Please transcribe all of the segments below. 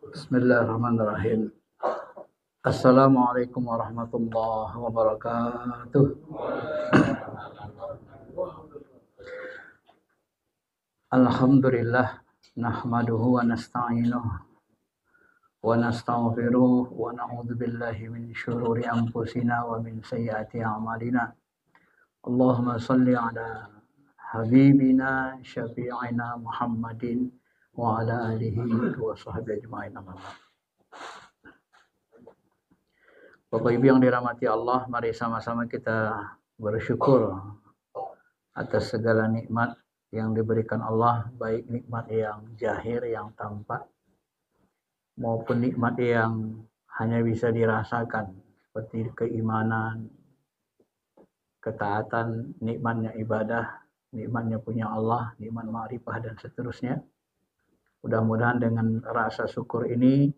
Bismillahirrahmanirrahim. Assalamualaikum warahmatullahi wabarakatuh. Alhamdulillah nahmaduhu wa nasta'inuhu wa nastaghfiruh wa na'udzu billahi min syururi anfusina wa min sayyiati a'malina. Allahumma shalli ala habibina syafi'ina Muhammadin wa ala alihi wa sahbihi ajma'in. Bapak Ibu yang dirahmati Allah, mari sama-sama kita bersyukur atas segala nikmat yang diberikan Allah, baik nikmat yang zahir, yang tampak, maupun nikmat yang hanya bisa dirasakan, seperti keimanan, ketaatan, nikmatnya ibadah, nikmatnya punya Allah, nikmat ma'rifah, dan seterusnya. Mudah-mudahan dengan rasa syukur ini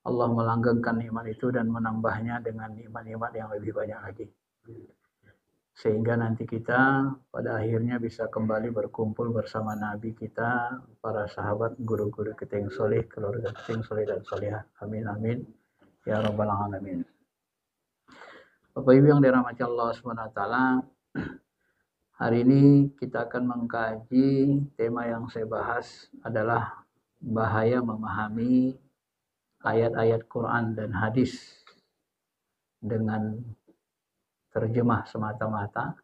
Allah melanggengkan nikmat itu dan menambahnya dengan nikmat-nikmat yang lebih banyak lagi. Sehingga nanti kita pada akhirnya bisa kembali berkumpul bersama Nabi kita, para sahabat, guru-guru kita yang soleh, keluarga kita yang soleh dan solehah. Amin amin ya rabbal alamin. Bapak Ibu yang dirahmati Allah SWT, hari ini kita akan mengkaji tema yang saya bahas adalah bahaya memahami ayat-ayat Quran dan hadis dengan terjemah semata-mata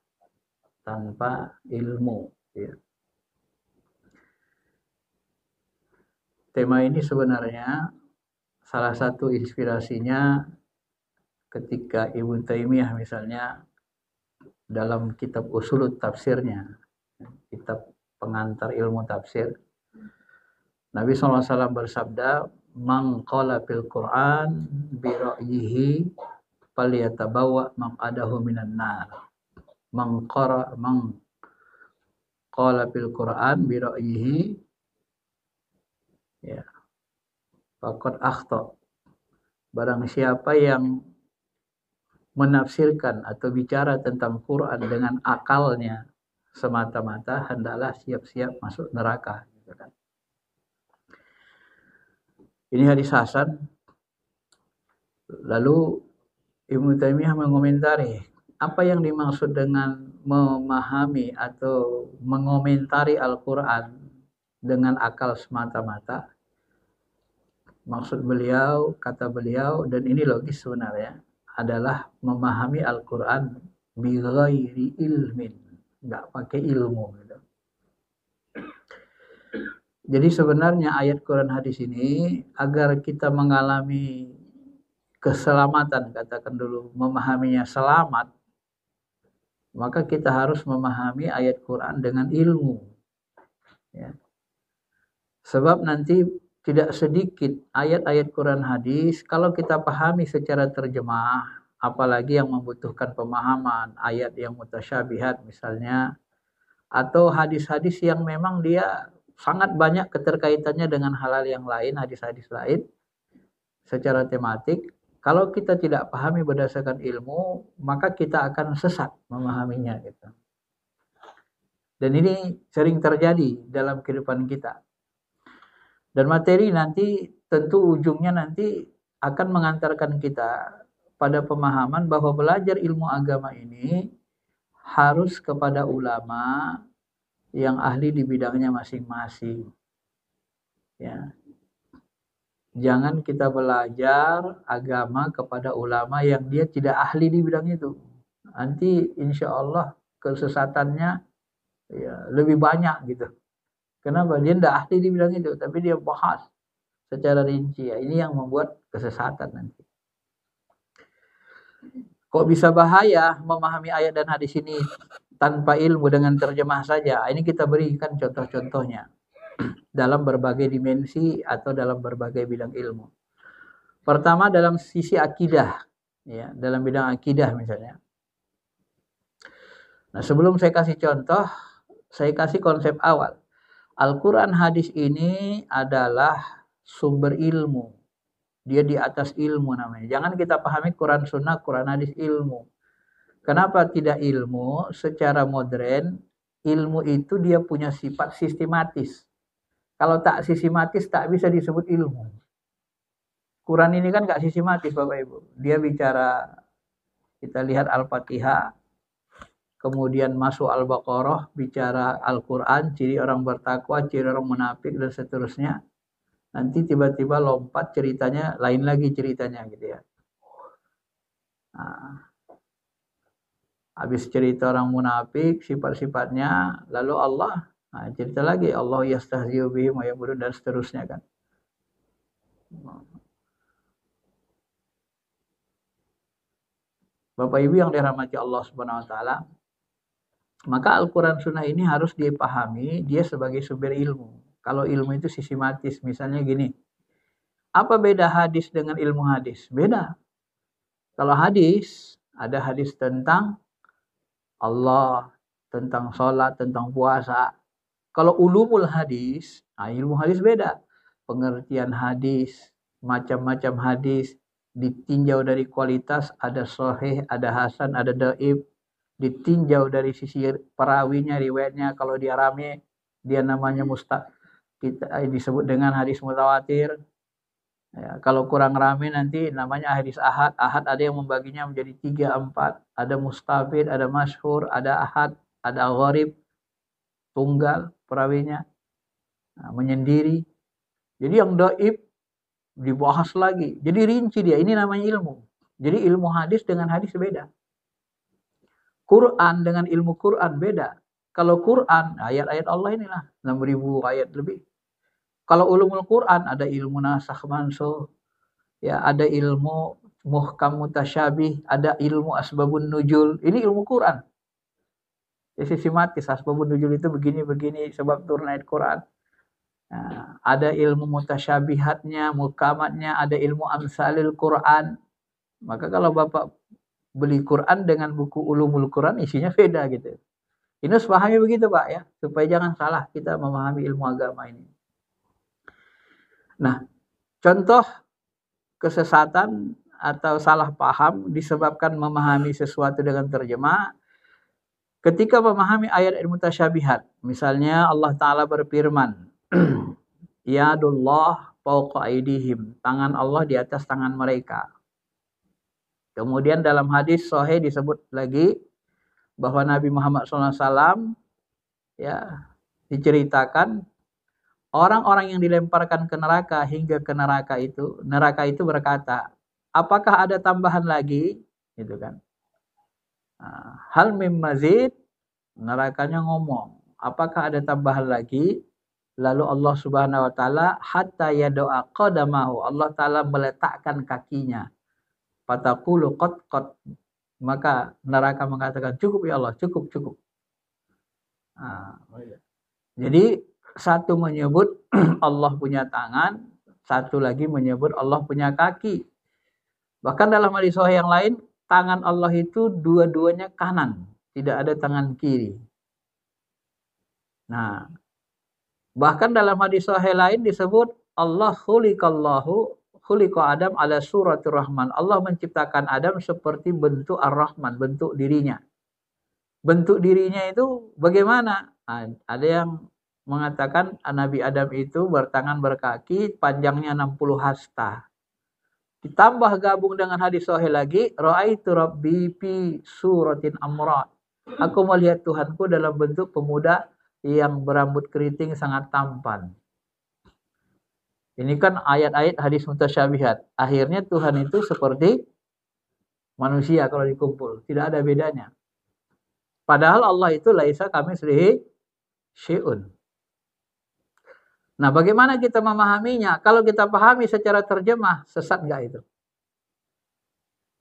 tanpa ilmu. Ya. Tema ini sebenarnya salah satu inspirasinya ketika Ibnu Taimiyah misalnya dalam kitab Usulut Tafsirnya, kitab pengantar ilmu tafsir, Nabi SAW bersabda, "Man qala fil Qur'an bi ra'yihi falyatabawa maq'adahu minan nar." Man qala fil Qur'an bi ra'yihi ya faqad akhta. Barang siapa yang menafsirkan atau bicara tentang Quran dengan akalnya semata-mata, hendaklah siap-siap masuk neraka, gitu kan. Ini hadis hasan. Lalu Ibnu Taimiyah mengomentari apa yang dimaksud dengan memahami atau mengomentari Al-Quran dengan akal semata-mata. Maksud beliau, kata beliau, dan ini logis sebenarnya, adalah memahami Al-Quran bi ghairi ilmin, nggak pakai ilmu gitu. Jadi sebenarnya ayat Quran hadis ini agar kita mengalami keselamatan, katakan dulu, memahaminya selamat, maka kita harus memahami ayat Quran dengan ilmu. Ya. Sebab nanti tidak sedikit ayat-ayat Quran hadis kalau kita pahami secara terjemah, apalagi yang membutuhkan pemahaman, ayat yang mutasyabihat misalnya, atau hadis-hadis yang memang dia sangat banyak keterkaitannya dengan hal-hal yang lain, hadis-hadis lain secara tematik. Kalau kita tidak pahami berdasarkan ilmu, maka kita akan sesat memahaminya gitu. Dan ini sering terjadi dalam kehidupan kita. Dan materi nanti tentu ujungnya nanti akan mengantarkan kita pada pemahaman bahwa belajar ilmu agama ini harus kepada ulama yang ahli di bidangnya masing-masing. Ya. Jangan kita belajar agama kepada ulama yang dia tidak ahli di bidang itu. Nanti insya Allah kesesatannya ya, lebih banyak gitu. Kenapa? Dia tidak ahli di bidang itu, tapi dia bahas secara rinci. Ya, ini yang membuat kesesatan nanti. Kok bisa bahaya memahami ayat dan hadis ini tanpa ilmu dengan terjemah saja? Ini kita berikan contoh-contohnya. dalam berbagai dimensi atau dalam berbagai bidang ilmu. Pertama dalam sisi akidah, ya, dalam bidang akidah misalnya. Nah, sebelum saya kasih contoh, saya kasih konsep awal. Al-Quran hadis ini adalah sumber ilmu. Dia di atas ilmu namanya. Jangan kita pahami Quran Sunnah, Quran hadis ilmu. Kenapa tidak ilmu? Secara modern, ilmu itu dia punya sifat sistematis. Kalau tak sistematis, tak bisa disebut ilmu. Quran ini kan gak sistematis Bapak Ibu. Dia bicara, kita lihat Al-Fatihah, kemudian masuk Al-Baqarah, bicara Al-Quran, ciri orang bertakwa, ciri orang munafik, dan seterusnya. Nanti tiba-tiba lompat ceritanya, lain lagi ceritanya gitu ya. Nah, habis cerita orang munafik, sifat-sifatnya, lalu Allah, nah, cerita lagi, Allah yastahzi'u bihim wa ya'budun, dan seterusnya kan. Bapak Ibu yang dirahmati Allah Subhanahu wa taala, maka Al-Quran Sunnah ini harus dipahami dia sebagai sumber ilmu. Kalau ilmu itu sistematis, misalnya gini, apa beda hadis dengan ilmu hadis? Beda. Kalau hadis, ada hadis tentang Allah, tentang sholat, tentang puasa. Kalau ulumul hadis, nah ilmu hadis beda. Pengertian hadis, macam-macam hadis, ditinjau dari kualitas, ada sahih, ada hasan, ada dhaif. Ditinjau dari sisi perawinya, riwayatnya, kalau dia rame, dia namanya kita disebut dengan hadis mutawatir. Ya, kalau kurang rame nanti namanya hadis ahad. Ahad ada yang membaginya menjadi 3, 4. Ada mustafid, ada masyhur, ada ahad, ada gharib, tunggal perawinya, nah, menyendiri. Jadi yang dhaif dibahas lagi. Jadi rinci dia. Ini namanya ilmu. Jadi ilmu hadis dengan hadis beda. Quran dengan ilmu Quran beda. Kalau Quran, ayat-ayat Allah inilah 6.000 ayat lebih. Kalau ulumul Quran ada ilmu nasakh mansukh, ya, ada ilmu muhkam mutasyabih, ada ilmu asbabun nuzul. Ini ilmu Quran. Ya, sistematis asbabun nuzul itu begini-begini sebab turun ayat Quran. Nah, ada ilmu mutasyabihatnya, muhkamatnya, ada ilmu amsalil Quran. Maka kalau Bapak beli Quran dengan buku ulumul Quran, isinya beda gitu. Ini harus pahami begitu Pak ya, supaya jangan salah kita memahami ilmu agama ini. Nah, contoh kesesatan atau salah paham disebabkan memahami sesuatu dengan terjemah. Ketika memahami ayat mutasyabihat, misalnya Allah Ta'ala berfirman, Yadullah fawqa aydihim, tangan Allah di atas tangan mereka. Kemudian dalam hadis sahih disebut lagi bahwa Nabi Muhammad SAW ya, diceritakan orang-orang yang dilemparkan ke neraka hingga ke neraka itu berkata, apakah ada tambahan lagi? Gitu kan. Hal mim mazid, nerakanya ngomong, apakah ada tambahan lagi? Lalu Allah Subhanahu wa taala hatta yado'a qadamahu, Allah Taala meletakkan kakinya. Fataqulu qad, maka neraka mengatakan cukup ya Allah, cukup. Jadi satu menyebut Allah punya tangan, satu lagi menyebut Allah punya kaki. Bahkan dalam hadis sahih yang lain, tangan Allah itu dua-duanya kanan, tidak ada tangan kiri. Nah, bahkan dalam hadis sahih lain disebut Allah khuliqa Adam ala suratir Rahman. Allah menciptakan Adam seperti bentuk Ar-Rahman, bentuk dirinya. Bentuk dirinya itu bagaimana? Nah, ada yang mengatakan Nabi Adam itu bertangan berkaki, panjangnya 60 hasta. Ditambah gabung dengan hadis sahih lagi, ra'aitu rabbi fi suratin amra. Aku melihat Tuhanku dalam bentuk pemuda yang berambut keriting sangat tampan. Ini kan ayat-ayat hadis mutasyabihat. Akhirnya Tuhan itu seperti manusia kalau dikumpul. Tidak ada bedanya. Padahal Allah itu laisa kamitslihi syai'un. Nah, bagaimana kita memahaminya? Kalau kita pahami secara terjemah, sesat enggak itu?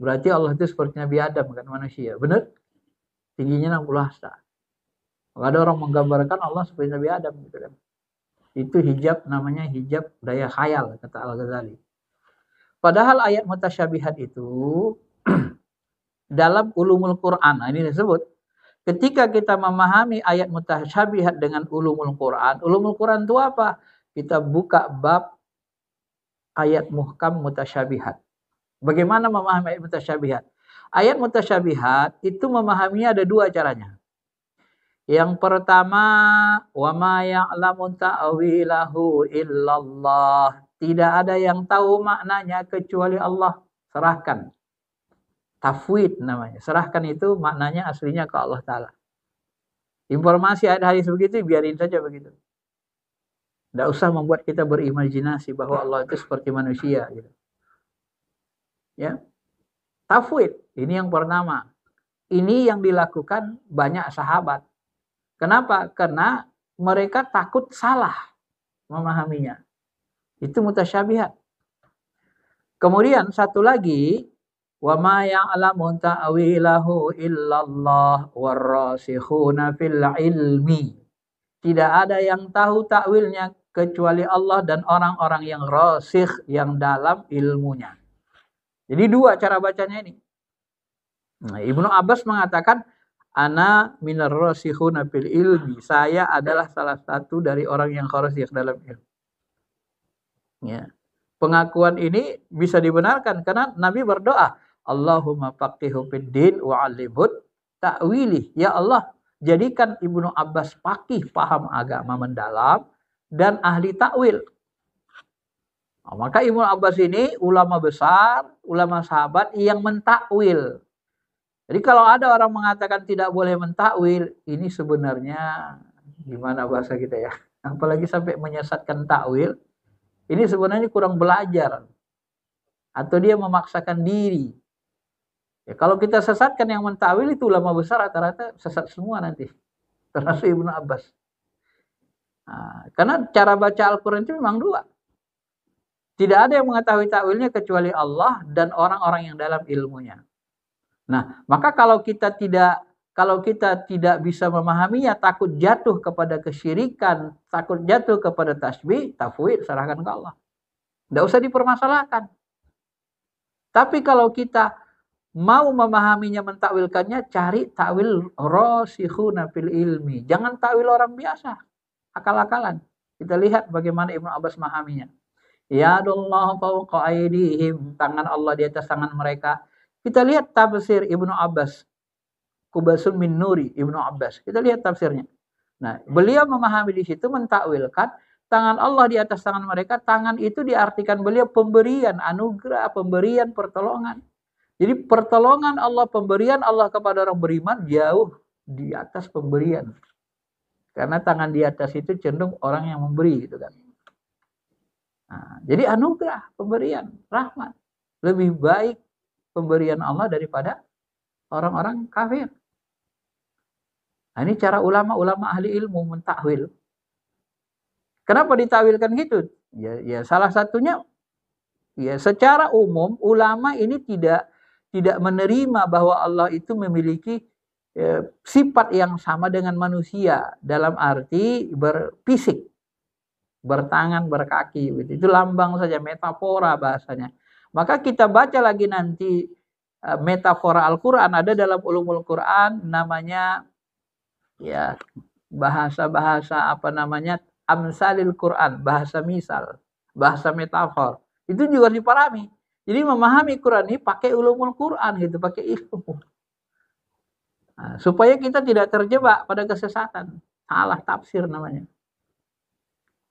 Berarti Allah itu seperti Nabi Adam, kan manusia. Benar? Tingginya 60 hasta. Ada orang menggambarkan Allah seperti Nabi Adam gitu kan. Itu hijab, namanya hijab daya khayal, kata Al-Ghazali. Padahal ayat mutasyabihat itu dalam ulumul Quran, ini disebut, ketika kita memahami ayat mutasyabihat dengan ulumul Quran itu apa? Kita buka bab ayat muhkam mutasyabihat. Bagaimana memahami ayat mutasyabihat? Ayat mutasyabihat itu memahaminya ada dua caranya. Yang pertama, wa ma ya'lamu ta'wilahu illallah. Tidak ada yang tahu maknanya kecuali Allah. Serahkan. Tafwid namanya. Serahkan itu maknanya aslinya ke Allah Ta'ala. Informasi ada hadis begitu, biarin saja begitu. Tidak usah membuat kita berimajinasi bahwa Allah itu seperti manusia. Gitu. Ya, tafwid. Ini yang pertama. Ini yang dilakukan banyak sahabat. Kenapa? Karena mereka takut salah memahaminya. Itu mutasyabihat. Kemudian satu lagi, wa ma ya'lamu ta'wilahu illallah warrasikhuna fil ilmi. Tidak ada yang tahu takwilnya kecuali Allah dan orang-orang yang rasikh, yang dalam ilmunya. Jadi dua cara bacanya ini. Nah, Ibnu Abbas mengatakan, ana minar rasikhuna fil ilmi. Saya adalah salah satu dari orang yang rasikh dalam ilmu. Ya. Pengakuan ini bisa dibenarkan karena Nabi berdoa, Allahumma faqihu fid din wa 'allimhu ta'wili. Ya Allah, jadikan Ibnu Abbas faqih, paham agama mendalam dan ahli takwil. Nah, maka Ibnu Abbas ini ulama besar, ulama sahabat yang mentakwil. Jadi kalau ada orang mengatakan tidak boleh mentakwil, ini sebenarnya gimana bahasa kita ya? Apalagi sampai menyesatkan takwil. Ini sebenarnya kurang belajar. Atau dia memaksakan diri. Ya, kalau kita sesatkan yang mentakwil itu ulama besar rata-rata sesat semua nanti. Termasuk Ibnu Abbas. Nah, karena cara baca Al-Quran itu memang dua. Tidak ada yang mengetahui takwilnya kecuali Allah dan orang-orang yang dalam ilmunya. Nah, maka kalau kita tidak bisa memahaminya, takut jatuh kepada kesyirikan, takut jatuh kepada tasbih, tafwid, serahkan ke Allah. Tidak usah dipermasalahkan. Tapi kalau kita mau memahaminya, mentakwilkannya, cari takwil rasikhuna fil ilmi. Jangan takwil orang biasa, akal-akalan. Kita lihat bagaimana Ibnu Abbas memahaminya. Yadullah fawqa aydihim, tangan Allah di atas tangan mereka. Kita lihat tafsir Ibnu Abbas. Kubasun min Nuri Ibnu Abbas. Kita lihat tafsirnya. Nah, beliau memahami di situ, mentakwilkan tangan Allah di atas tangan mereka. Tangan itu diartikan beliau pemberian, anugerah, pemberian, pertolongan. Jadi pertolongan Allah, pemberian Allah kepada orang beriman jauh di atas pemberian. Karena tangan di atas itu cenderung orang yang memberi gitu kan. Nah, jadi anugerah, pemberian, rahmat. Lebih baik pemberian Allah daripada orang-orang kafir. Nah, ini cara ulama-ulama ahli ilmu mentakwil. Kenapa ditakwilkan gitu? Ya salah satunya, ya secara umum ulama ini tidak menerima bahwa Allah itu memiliki sifat yang sama dengan manusia dalam arti berfisik, bertangan, berkaki. Gitu. Itu lambang saja, metafora bahasanya. Maka kita baca lagi nanti metafora Al-Quran, ada dalam ulumul Quran namanya ya bahasa-bahasa amsalil Quran, bahasa misal, bahasa metafor. Itu juga dipahami. Jadi memahami Quran ini pakai ulumul Quran gitu, pakai ilmu. Nah, supaya kita tidak terjebak pada kesesatan, salah tafsir namanya.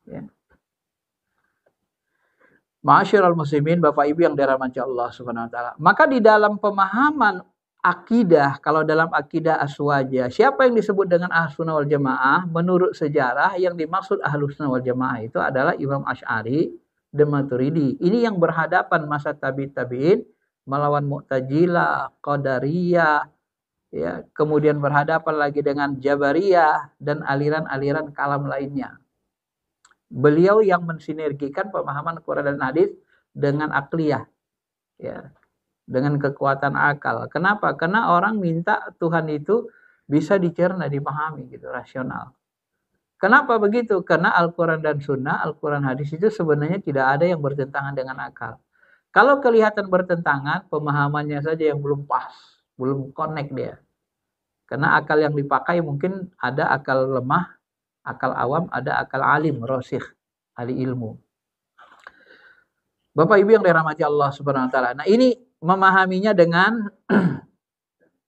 Ya. Ma'asyiral muslimin, Bapak Ibu yang dirahmati Allah Subhanahu wa taala. Maka di dalam pemahaman akidah, kalau dalam akidah aswaja, siapa yang disebut dengan Ahlussunnah wal Jamaah? Menurut sejarah yang dimaksud Ahlussunnah wal Jamaah itu adalah Imam Asy'ari dan Maturidi. Ini yang berhadapan masa tabi'in melawan Mu'tazilah, Qadariyah, ya, kemudian berhadapan lagi dengan Jabariyah dan aliran-aliran kalam lainnya. Beliau yang mensinergikan pemahaman Quran dan hadis dengan akliyah, ya, dengan kekuatan akal. Kenapa? Karena orang minta Tuhan itu bisa dicerna, dipahami gitu, rasional. Kenapa begitu? Karena Al-Quran dan Sunnah, Al-Quran hadis itu sebenarnya tidak ada yang bertentangan dengan akal. Kalau kelihatan bertentangan, pemahamannya saja yang belum pas, belum connect dia. Karena akal yang dipakai mungkin ada akal lemah, akal awam, ada akal alim, rosikh, ahli ilmu. Bapak Ibu yang dirahmati Allah Subhanahu wa taala. Nah, ini memahaminya dengan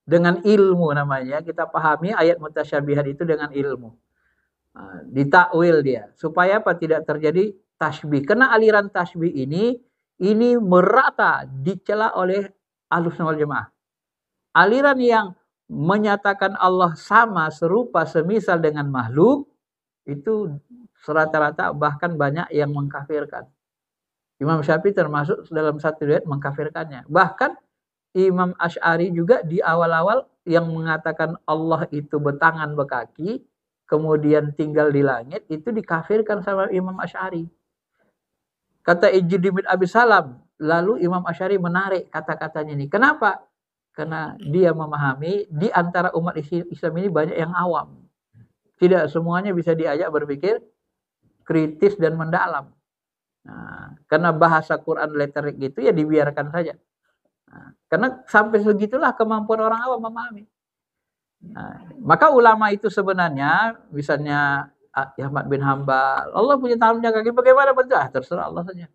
dengan ilmu namanya. Kita pahami ayat mutasyabihat itu dengan ilmu. Ditakwil dia supaya apa, tidak terjadi tasbih, karena aliran tasbih ini merata dicela oleh Ahlussunnah wal Jamaah. Aliran yang menyatakan Allah sama, serupa, semisal dengan makhluk itu rata-rata bahkan banyak yang mengkafirkan. Imam Syafi'i termasuk dalam satu riwayat mengkafirkannya. Bahkan Imam Asy'ari juga di awal-awal yang mengatakan Allah itu bertangan berkaki kemudian tinggal di langit, itu dikafirkan sama Imam Asy'ari. Kata Izzuddin bin Abi Salam, lalu Imam Asy'ari menarik kata-katanya ini. Kenapa? Karena dia memahami di antara umat Islam ini banyak yang awam. Tidak semuanya bisa diajak berpikir kritis dan mendalam. Nah, karena bahasa Quran letterik gitu ya dibiarkan saja. Nah, karena sampai segitulah kemampuan orang awam memahami. Nah, maka ulama itu sebenarnya, misalnya Ahmad bin Hambal, Allah punya tangan punya kaki, bagaimana bentuk? Terserah Allah saja.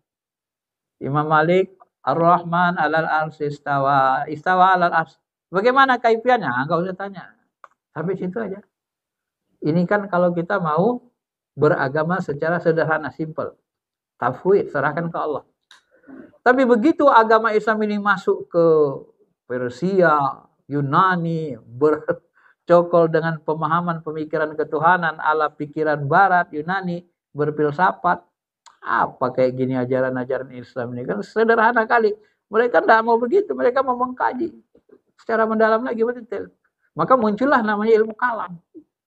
Imam Malik, Ar-Rahman alal arsy istawa, istawa alal arsy. Bagaimana kaifiannya? Enggak usah tanya. Sampai situ aja. Ini kan kalau kita mau beragama secara sederhana, simple. Tafwid, serahkan ke Allah. Tapi begitu agama Islam ini masuk ke Persia, Yunani, bercokol dengan pemahaman pemikiran ketuhanan ala pikiran barat, Yunani, berfilsafat, apa kayak gini ajaran-ajaran Islam ini kan sederhana kali. Mereka tidak mau begitu, mereka mau mengkaji secara mendalam lagi, betul. Maka muncullah namanya ilmu kalam.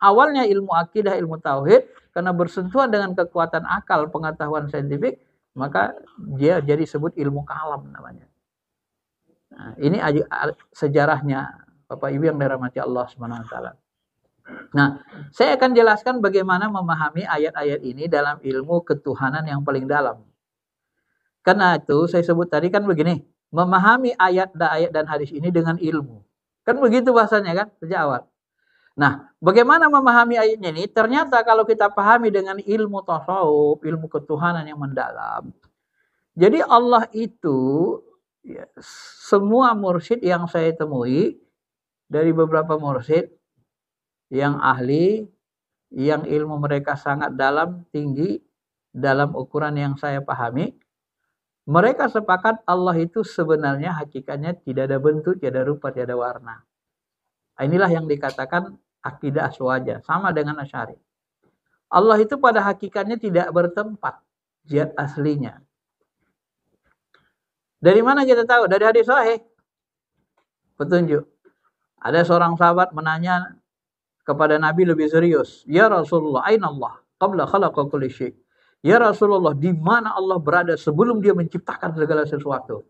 Awalnya ilmu akidah, ilmu tauhid, karena bersentuhan dengan kekuatan akal, pengetahuan saintifik, maka dia jadi sebut ilmu kalam namanya. Nah, ini sejarahnya Bapak Ibu yang dirahmati Allah Subhanahu wa taala. Nah, saya akan jelaskan bagaimana memahami ayat-ayat ini dalam ilmu ketuhanan yang paling dalam. Karena itu saya sebut tadi kan begini, memahami ayat dan hadis ini dengan ilmu. Kan begitu bahasanya kan sejak awal. Nah, bagaimana memahami ayatnya ini? Ternyata kalau kita pahami dengan ilmu tasawuf, ilmu ketuhanan yang mendalam. Jadi Allah itu, ya, semua mursyid yang saya temui, dari beberapa mursyid yang ahli, yang ilmu mereka sangat dalam, tinggi, dalam ukuran yang saya pahami, mereka sepakat Allah itu sebenarnya hakikatnya tidak ada bentuk, tidak ada rupa, tidak ada warna. Inilah yang dikatakan akidah aswaja, sama dengan Asy'ari. Allah itu pada hakikatnya tidak bertempat, zat aslinya. Dari mana kita tahu? Dari hadis sahih. Petunjuk. Ada seorang sahabat menanya kepada Nabi lebih serius, "Ya Rasulullah, aina Allah qabla khalaqa kulli syai?" Ya Rasulullah, di mana Allah berada sebelum dia menciptakan segala sesuatu?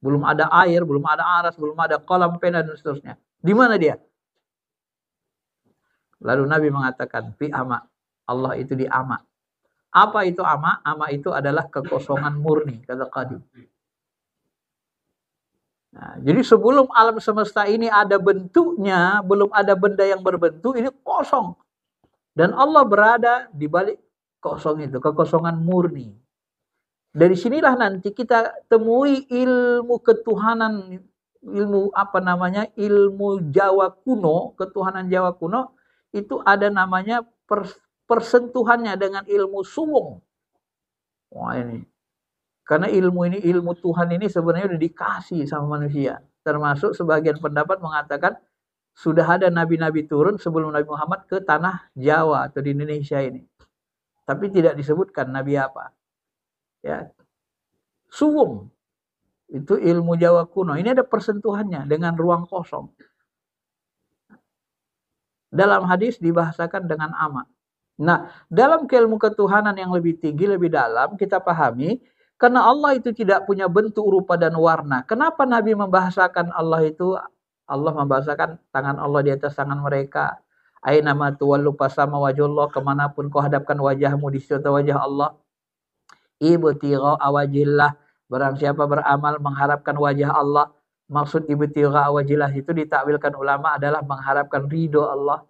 Belum ada air, belum ada aras, belum ada kolam, pena, dan seterusnya. Di mana dia? Lalu Nabi mengatakan, fi ama. Allah itu di ama. Apa itu ama? Ama itu adalah kekosongan murni, kata Qadi. Nah, jadi sebelum alam semesta ini ada bentuknya, belum ada benda yang berbentuk, ini kosong. Dan Allah berada di balik kosong itu, kekosongan murni. Dari sinilah nanti kita temui ilmu ketuhanan, ilmu apa namanya, ilmu Jawa kuno, ketuhanan Jawa kuno, itu ada namanya persentuhannya dengan ilmu suwung. Wah ini. Karena ilmu ini, ilmu Tuhan ini sebenarnya sudah dikasih sama manusia. Termasuk sebagian pendapat mengatakan sudah ada nabi-nabi turun sebelum Nabi Muhammad ke tanah Jawa atau di Indonesia ini. Tapi tidak disebutkan nabi apa. Ya. Suwung. Itu ilmu Jawa kuno. Ini ada persentuhannya dengan ruang kosong. Dalam hadis dibahasakan dengan ama. Nah, dalam keilmu ketuhanan yang lebih tinggi, lebih dalam, kita pahami, karena Allah itu tidak punya bentuk, rupa, dan warna. Kenapa Nabi membahasakan Allah itu, Allah membahasakan tangan Allah di atas tangan mereka, Aina ma tuwallu fasama wajhullah, kemanapun kau hadapkan wajahmu di situ wajah Allah. Ibtigha awajillah, barang siapa beramal mengharapkan wajah Allah. Maksud ibtigha awajillah itu ditakwilkan ulama adalah mengharapkan ridho Allah.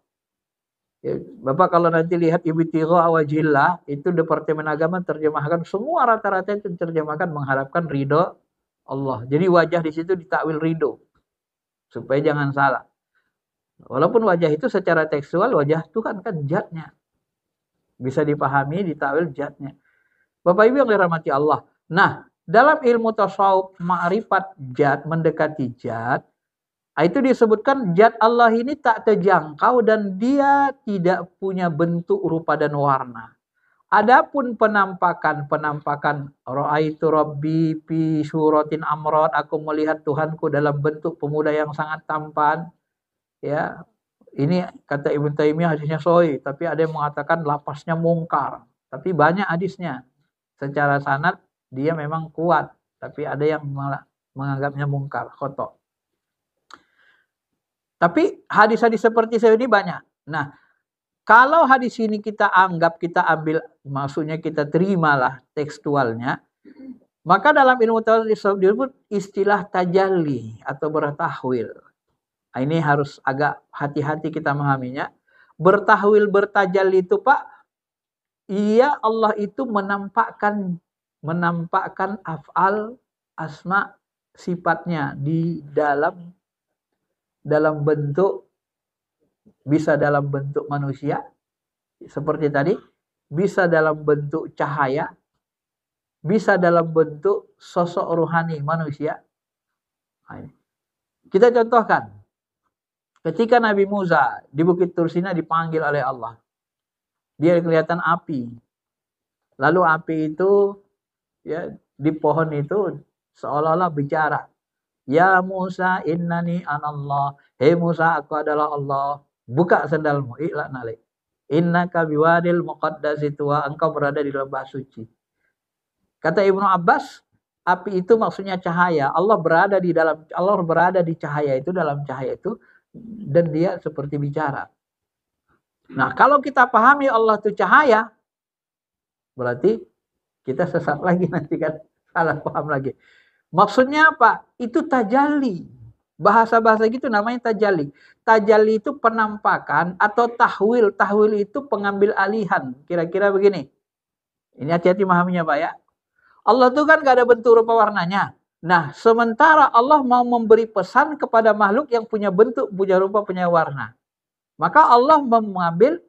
Ya, Bapak kalau nanti lihat ibtigha awajillah itu Departemen Agama terjemahkan semua rata-rata itu terjemahkan mengharapkan ridho Allah. Jadi wajah di situ ditakwil ridho supaya jangan salah. Walaupun wajah itu secara tekstual wajah Tuhan kan zatnya. Bisa dipahami ditakwil zatnya. Bapak Ibu yang dirahmati Allah. Nah, dalam ilmu tasawuf ma'rifat zat, mendekati zat, itu disebutkan zat Allah ini tak terjangkau dan dia tidak punya bentuk, rupa dan warna. Adapun penampakan ra'aitu rabbi fi suratin amrad, aku melihat Tuhanku dalam bentuk pemuda yang sangat tampan. Ya, ini kata Ibnu Taimiyah hadisnya sahih, tapi ada yang mengatakan lafaznya mungkar. Tapi banyak hadisnya. Secara sanad dia memang kuat, tapi ada yang menganggapnya mungkar, khoto. Tapi hadis-hadis seperti ini banyak. Nah, kalau hadis ini kita anggap, kita ambil, maksudnya kita terimalah tekstualnya, maka dalam ilmu tasawuf disebut istilah tajalli atau bertahwil. Nah, ini harus agak hati-hati kita memahaminya. Bertahwil, bertajalli itu Pak, iya Allah itu menampakkan af'al, asma, sifatnya di dalam bentuk, bisa dalam bentuk manusia seperti tadi, bisa dalam bentuk cahaya, bisa dalam bentuk sosok rohani manusia. Nah, kita contohkan ketika Nabi Musa di Bukit Tursina dipanggil oleh Allah. Dia kelihatan api. Lalu api itu ya di pohon itu seolah-olah bicara. Ya Musa innani anallah. Hei Musa, aku adalah Allah. Buka sendalmu. I'la nalik. Innaka biwadil muqaddasi tuwa. Engkau berada di lembah suci. Kata Ibnu Abbas, api itu maksudnya cahaya. Allah berada di cahaya itu, dalam cahaya itu, dan dia seperti bicara. Nah, kalau kita pahami Allah itu cahaya, berarti kita sesat lagi nanti kan, salah paham lagi. Maksudnya apa? Itu tajalli. Bahasa-bahasa gitu namanya tajalli. Tajalli itu penampakan atau tahwil. Tahwil itu pengambil alihan. Kira-kira begini. Ini hati-hati memahaminya Pak ya. Allah itu kan gak ada bentuk rupa warnanya. Nah, sementara Allah mau memberi pesan kepada makhluk yang punya bentuk, punya rupa, punya warna. Maka Allah mengambil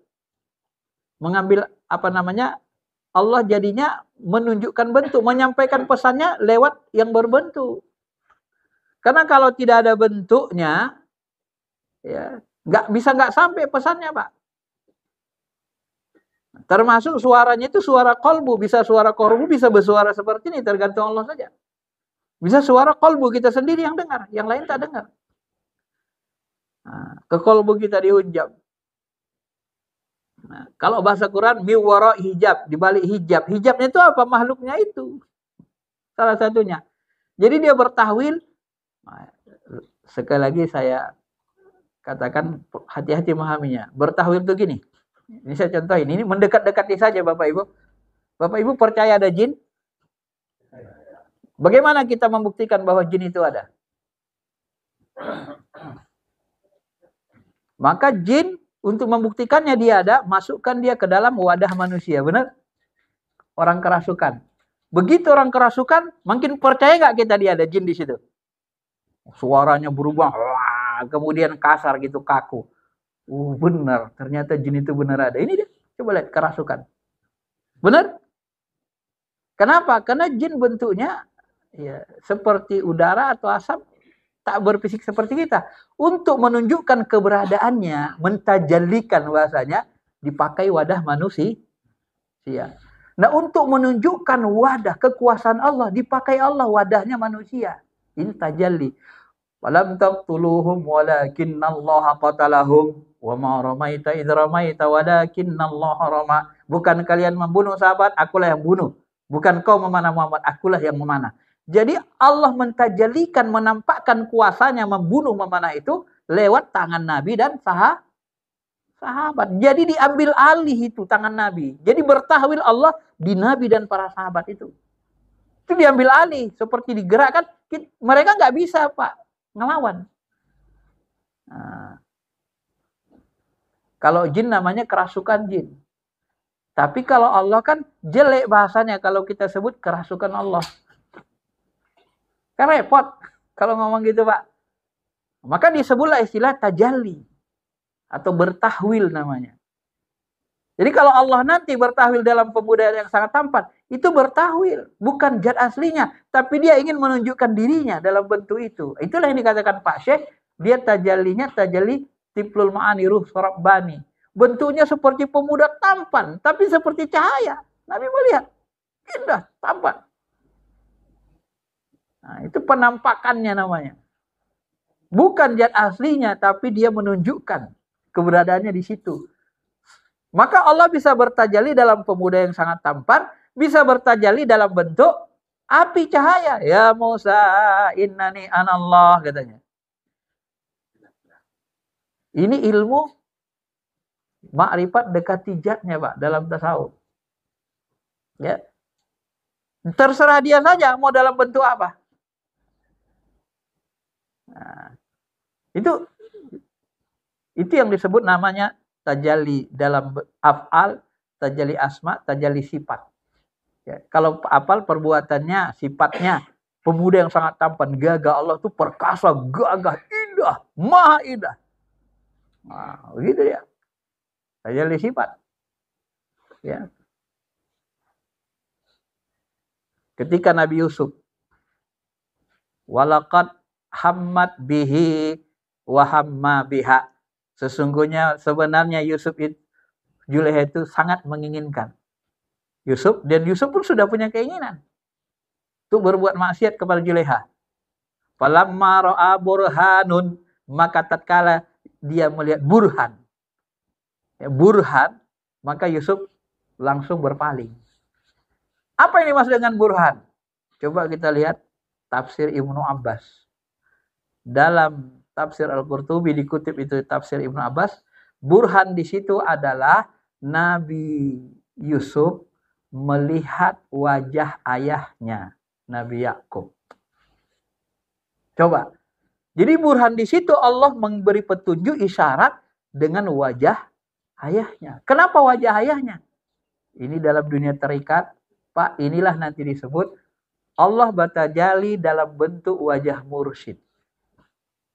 apa namanya? Allah jadinya menunjukkan bentuk, menyampaikan pesannya lewat yang berbentuk. Karena kalau tidak ada bentuknya, ya nggak sampai pesannya Pak. Termasuk suaranya itu suara kolbu, bisa suara kolbu, bisa bersuara seperti ini, tergantung Allah saja. Bisa suara kolbu kita sendiri yang dengar, yang lain tak dengar. Nah, ke kolbu kita dihujab. Nah, kalau bahasa Quran miwara hijab, di balik hijab. Hijabnya itu apa? Makhluknya itu. Salah satunya. Jadi dia bertahwil. Nah, sekali lagi saya katakan hati-hati memahaminya. Bertahwil itu gini. Ini saya contohin. Ini mendekat-dekati saja Bapak Ibu. Bapak Ibu percaya ada jin? Bagaimana kita membuktikan bahwa jin itu ada? Maka jin, untuk membuktikannya dia ada, masukkan dia ke dalam wadah manusia. Benar? Orang kerasukan. Begitu orang kerasukan, makin percaya nggak kita dia ada jin di situ? Suaranya berubah, wah, kemudian kasar gitu, kaku. Benar, ternyata jin itu benar ada. Ini dia, coba lihat kerasukan. Benar? Kenapa? Karena jin bentuknya ya seperti udara atau asap, tak berfisik seperti kita. Untuk menunjukkan keberadaannya, mentajallikan bahasanya, dipakai wadah manusia. Nah, untuk menunjukkan wadah kekuasaan Allah, dipakai Allah wadahnya manusia. Ini tajalli. Walam taqtuluhum walakinnallaha qatalahum wa ma ramaita idh ramaita walakinnallaha rama. Bukan kalian membunuh sahabat, akulah yang bunuh. Bukan kau memanah Muhammad, akulah yang memanah. Jadi Allah mentajalikan, menampakkan kuasanya membunuh, memanah itu lewat tangan Nabi dan sahabat. Jadi diambil alih itu tangan Nabi. Jadi bertahwil Allah di Nabi dan para sahabat itu. Itu diambil alih, seperti digerakkan. Mereka nggak bisa, Pak, ngelawan. Nah, kalau jin namanya kerasukan jin. Tapi kalau Allah kan jelek bahasanya kalau kita sebut kerasukan Allah. Kan repot kalau ngomong gitu, Pak. Maka disebutlah istilah tajalli atau bertahwil namanya. Jadi kalau Allah nanti bertahwil dalam pemuda yang sangat tampan, itu bertahwil, bukan zat aslinya, tapi dia ingin menunjukkan dirinya dalam bentuk itu. Itulah yang dikatakan Pak Syekh, dia tajallinya tajalli tiplul ma'ani ruh rabbani. Bentuknya seperti pemuda tampan, tapi seperti cahaya. Nabi melihat, indah, tampan. Nah, itu penampakannya namanya. Bukan zat aslinya, tapi dia menunjukkan keberadaannya di situ. Maka Allah bisa bertajalli dalam pemuda yang sangat tampan, bisa bertajalli dalam bentuk api cahaya. Ya Musa, innani anallah, katanya. Ini ilmu makrifat dekati zatnya, Pak, dalam tasawuf. Ya. Terserah dia saja mau dalam bentuk apa. Nah, itu yang disebut namanya tajalli dalam af'al, tajalli asma, tajalli sifat. Ya, kalau af'al perbuatannya, sifatnya pemuda yang sangat tampan, gagah, Allah itu perkasa, gagah, indah, maha indah. Nah, begitu ya. Tajalli sifat. Ya. Ketika Nabi Yusuf, walaqad hammat bihi wa hamma biha. Sesungguhnya sebenarnya Zulekha itu sangat menginginkan Yusuf, dan Yusuf pun sudah punya keinginan untuk berbuat maksiat kepada Zulekha. Falamma ra'a burhanun, maka tatkala dia melihat burhan, ya, burhan, maka Yusuf langsung berpaling. Apa yang dimaksud dengan burhan? Coba kita lihat tafsir Ibnu Abbas. Dalam tafsir Al-Qurtubi dikutip itu tafsir Ibnu Abbas, burhan di situ adalah Nabi Yusuf melihat wajah ayahnya, Nabi Yakub. Coba. Jadi burhan di situ Allah memberi petunjuk isyarat dengan wajah ayahnya. Kenapa wajah ayahnya? Ini dalam dunia tarekat, Pak, inilah nanti disebut Allah bertajalli dalam bentuk wajah mursyid.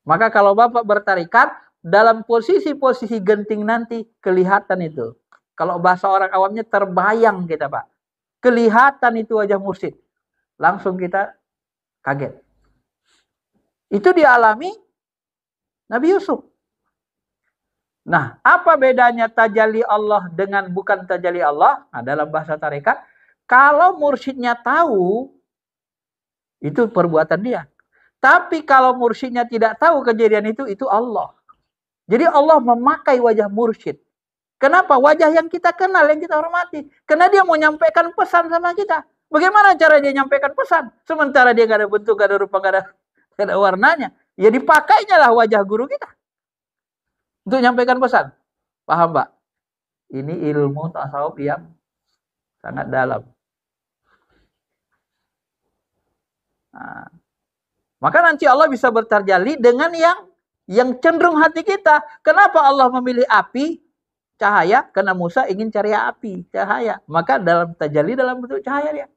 Maka kalau Bapak bertarikat, dalam posisi-posisi genting nanti kelihatan itu. Kalau bahasa orang awamnya terbayang kita, Pak. Kelihatan itu wajah mursyid. Langsung kita kaget. Itu dialami Nabi Yusuf. Nah, apa bedanya tajalli Allah dengan bukan tajalli Allah? Nah, dalam bahasa tarekat, kalau mursyidnya tahu, itu perbuatan dia. Tapi kalau mursyidnya tidak tahu kejadian itu Allah. Jadi Allah memakai wajah mursyid. Kenapa? Wajah yang kita kenal, yang kita hormati. Karena dia mau nyampaikan pesan sama kita. Bagaimana cara dia nyampaikan pesan? Sementara dia gak ada bentuk, gak ada rupa, gak ada warnanya. Ya dipakainya lah wajah guru kita. Untuk nyampaikan pesan. Paham, Pak? Ini ilmu tasawuf yang sangat dalam. Nah, maka nanti Allah bisa bertajalli dengan yang cenderung hati kita. Kenapa Allah memilih api, cahaya? Karena Musa ingin cari api, cahaya. Maka dalam tajalli dalam bentuk cahaya dia.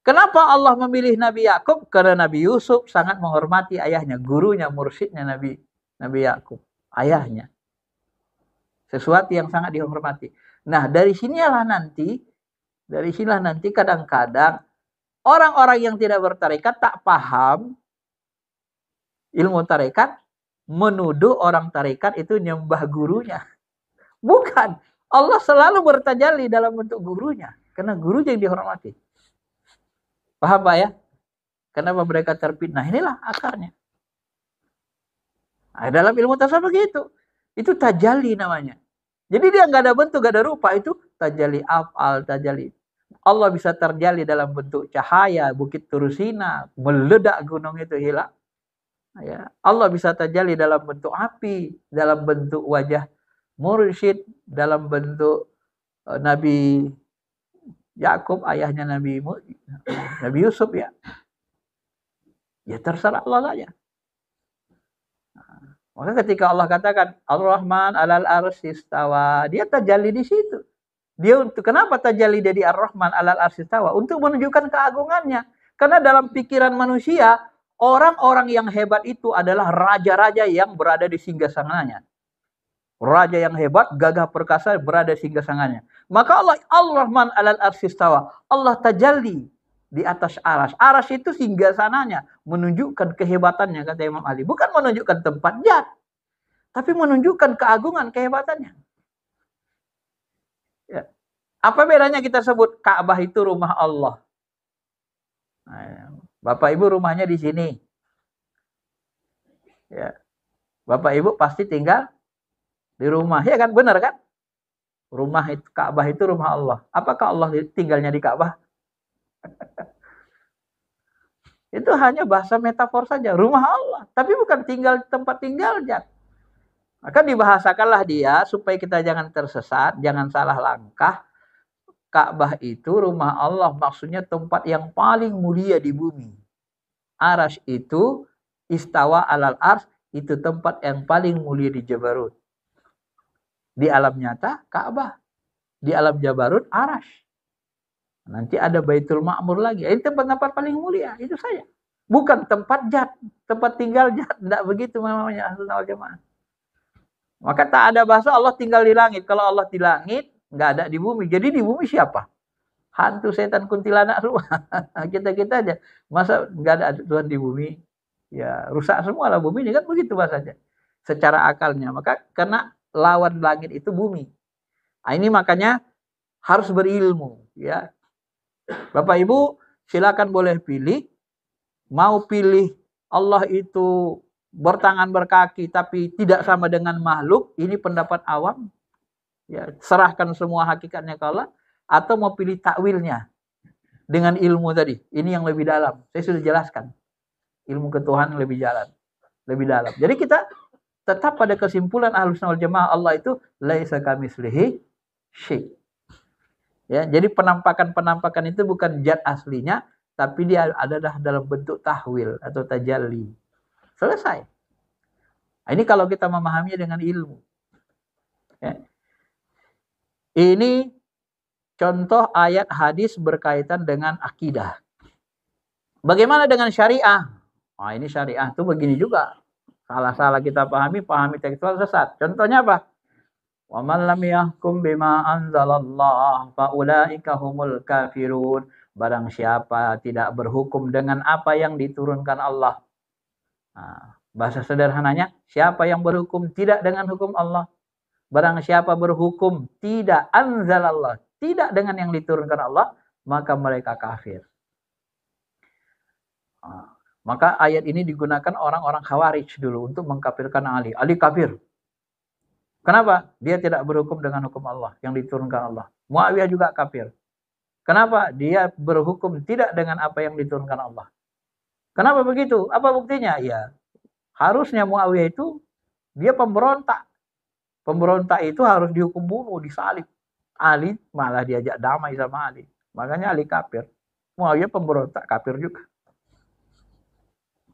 Kenapa Allah memilih Nabi Yakub? Karena Nabi Yusuf sangat menghormati ayahnya, gurunya, mursyidnya Nabi Yakub, ayahnya. Sesuatu yang sangat dihormati. Nah, dari sinilah nanti kadang-kadang orang-orang yang tidak bertarekat tak paham ilmu tarekat, menuduh orang tarekat itu nyembah gurunya. Bukan. Allah selalu bertajalli dalam bentuk gurunya. Karena gurunya yang dihormati. Paham, Pak, ya? Kenapa mereka terfitnah? Inilah akarnya. Nah, dalam ilmu tasawuf begitu. Itu tajalli namanya. Jadi dia nggak ada bentuk, nggak ada rupa. Itu tajalli af'al, tajalli. Allah bisa terjalli dalam bentuk cahaya, Bukit Turusina, meledak gunung itu hilang. Ya, Allah bisa tajalli dalam bentuk api, dalam bentuk wajah mursyid dalam bentuk Nabi Yakub, ayahnya Nabi Yusuf ya. Ya terserah Allah saja. Maka ketika Allah katakan Ar-Rahman 'alal arsy istawa, dia tajalli di situ. Dia kenapa tajalli dari Ar-Rahman 'alal arsy istawa? Untuk menunjukkan keagungannya. Karena dalam pikiran manusia, orang-orang yang hebat itu adalah raja-raja yang berada di singgasananya. Raja yang hebat, gagah perkasa berada di singgasananya. Maka Allah Ar-Rahman 'alal arsy istawa. Allah tajalli di atas aras. Aras itu singgasananya, menunjukkan kehebatannya kata Imam Ali. Bukan menunjukkan tempat zat, tapi menunjukkan keagungan kehebatannya. Ya. Apa bedanya kita sebut Ka'bah itu rumah Allah? Nah, Bapak Ibu rumahnya di sini. Ya. Bapak Ibu pasti tinggal di rumah, ya kan? Benar kan? Rumah itu, Ka'bah itu rumah Allah. Apakah Allah tinggalnya di Ka'bah? Itu hanya bahasa metafor saja, rumah Allah. Tapi bukan tempat tinggal zat. Maka dibahasakanlah dia supaya kita jangan tersesat, jangan salah langkah. Ka'bah itu rumah Allah, maksudnya tempat yang paling mulia di bumi. Arsy itu istawa alal arsy, itu tempat yang paling mulia di Jabarut. Di alam nyata Ka'bah, di alam Jabarut Arsy. Nanti ada Baitul Ma'mur lagi. Ini tempat-tempat paling mulia, itu saja. Bukan tempat zat, tempat tinggal zat. Tidak begitu namanya Ahlussunnah wal Jamaah. Maka tak ada bahasa Allah tinggal di langit. Kalau Allah di langit, nggak ada di bumi. Jadi di bumi siapa? Hantu, setan, kuntilanak semua. Kita-kita aja. Masa nggak ada Tuhan di bumi? Ya rusak semua lah bumi ini kan begitu bahasanya. Secara akalnya. Maka karena lawan langit itu bumi. Nah, ini makanya harus berilmu. Ya. Bapak Ibu silakan boleh pilih. Mau pilih Allah itu bertangan berkaki tapi tidak sama dengan makhluk, ini pendapat awam. Ya, serahkan semua hakikatnya ke Allah, atau mau pilih takwilnya dengan ilmu tadi. Ini yang lebih dalam. Saya sudah jelaskan. Ilmu ketuhanan lebih dalam. Jadi kita tetap pada kesimpulan Ahlussunnah wal Jamaah, Allah itu laisa kamitslihi syai'. Ya, jadi penampakan itu bukan zat aslinya, tapi dia adalah dalam bentuk tahwil atau tajalli. Selesai. Ini kalau kita memahaminya dengan ilmu. Ya. Ini contoh ayat hadis berkaitan dengan akidah. Bagaimana dengan syariah? Nah, ini syariah itu begini juga. Salah-salah kita pahami tekstual sesat. Contohnya apa? Wa man lam yahkum bima anzalallah fa ulaika humul kafirun. Barang siapa tidak berhukum dengan apa yang diturunkan Allah. Nah, bahasa sederhananya, siapa yang berhukum tidak dengan hukum Allah. Barang siapa berhukum tidak anzalallah, tidak dengan yang diturunkan Allah, maka mereka kafir. Nah, maka ayat ini digunakan orang-orang Khawarij dulu untuk mengkafirkan Ali. Ali kafir. Kenapa? Dia tidak berhukum dengan hukum Allah yang diturunkan Allah. Muawiyah juga kafir. Kenapa? Dia berhukum tidak dengan apa yang diturunkan Allah. Kenapa begitu? Apa buktinya? Ya, harusnya Muawiyah itu dia pemberontak. Pemberontak itu harus dihukum bunuh, disalib. Ali malah diajak damai sama Ali. Makanya Ali kafir. Muawiyah pemberontak, kafir juga.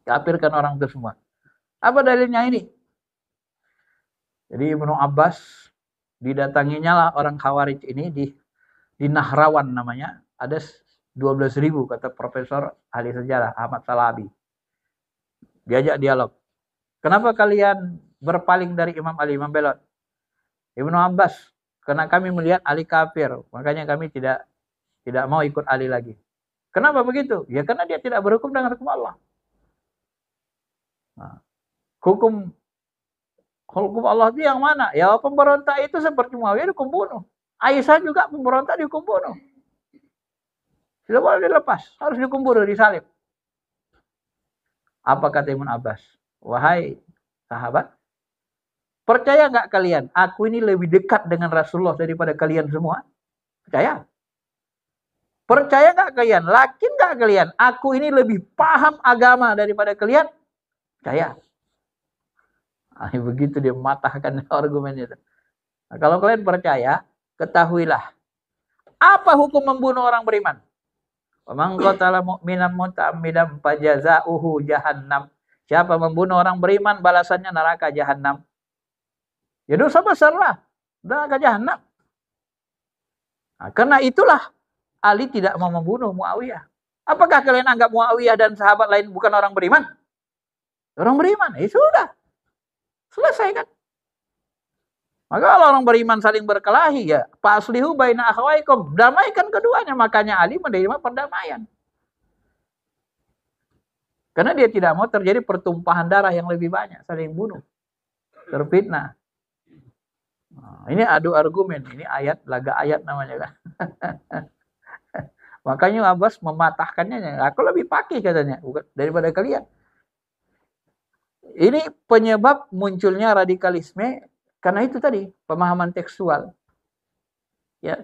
Kafirkan orang itu semua. Apa dalilnya ini? Jadi Ibnu Abbas didatanginya lah orang Khawarij ini di Nahrawan namanya. Ada 12.000 kata Profesor ahli sejarah Ahmad Salabi. Diajak dialog. Kenapa kalian berpaling dari Imam Ali, membelot? Ibnu Abbas, karena kami melihat Ali kafir, makanya kami tidak mau ikut Ali lagi. Kenapa begitu? Ya karena dia tidak berhukum dengan hukum Allah. Nah, hukum Allah itu yang mana? Ya pemberontak itu seperti Muawiyah dihukum bunuh. Aisyah juga pemberontak dihukum bunuh. Tidak boleh dilepas, harus dihukum bunuh, disalib. Apa kata Ibnu Abbas? Wahai sahabat, percaya nggak kalian? Aku ini lebih dekat dengan Rasulullah daripada kalian semua. Percaya? Percaya nggak kalian? Yakin nggak kalian? Aku ini lebih paham agama daripada kalian. Percaya? Begitu dia mematahkan argumen itu. Nah, kalau kalian percaya, ketahuilah apa hukum membunuh orang beriman. Man qatala mu'minan muta'ammidan fajaza'uhu jahannam. Siapa membunuh orang beriman, balasannya neraka jahanam. Ya dosa besar lah, neraka jahanam. Nah, karena itulah Ali tidak mau membunuh Muawiyah. Apakah kalian anggap Muawiyah dan sahabat lain bukan orang beriman? Orang beriman, sudah. Selesai kan? Maka kalau orang beriman saling berkelahi, ya faslihu baina akhawaikum, damaikan keduanya. Makanya Ali menerima perdamaian. Karena dia tidak mau terjadi pertumpahan darah yang lebih banyak, saling bunuh, terfitnah. Nah, ini adu argumen, ini ayat, laga ayat namanya kan. Makanya Abbas mematahkannya, aku lebih pakai katanya daripada kalian. Ini penyebab munculnya radikalisme karena itu tadi, pemahaman tekstual. Ya.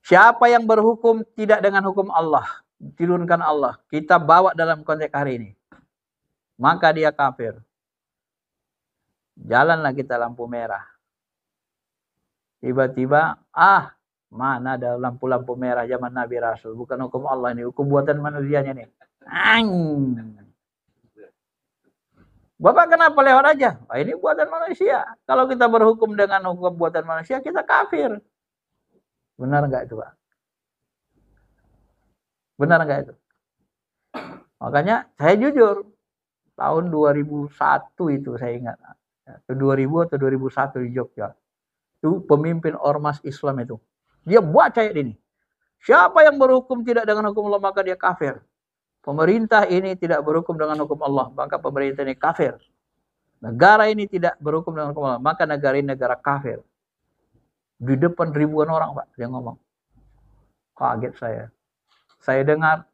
Siapa yang berhukum tidak dengan hukum Allah, diturunkan Allah, kita bawa dalam konteks hari ini, maka dia kafir. Jalanlah kita lampu merah. Tiba-tiba, mana ada lampu-lampu merah zaman Nabi Rasul. Bukan hukum Allah ini, hukum buatan manusianya nih. Bapak kenapa lewat aja? Ini buatan manusia. Kalau kita berhukum dengan hukum buatan manusia, kita kafir. Benar nggak itu, Pak? Benar nggak itu? Makanya saya jujur, tahun 2001 itu saya ingat. 2000 atau 2001 di Jogja. Itu pemimpin ormas Islam itu. Dia buat ayat ini. Siapa yang berhukum tidak dengan hukum Allah, maka dia kafir. Pemerintah ini tidak berhukum dengan hukum Allah, maka pemerintah ini kafir. Negara ini tidak berhukum dengan hukum Allah, maka negara ini negara kafir. Di depan ribuan orang, Pak, dia ngomong. Kaget saya. Saya dengar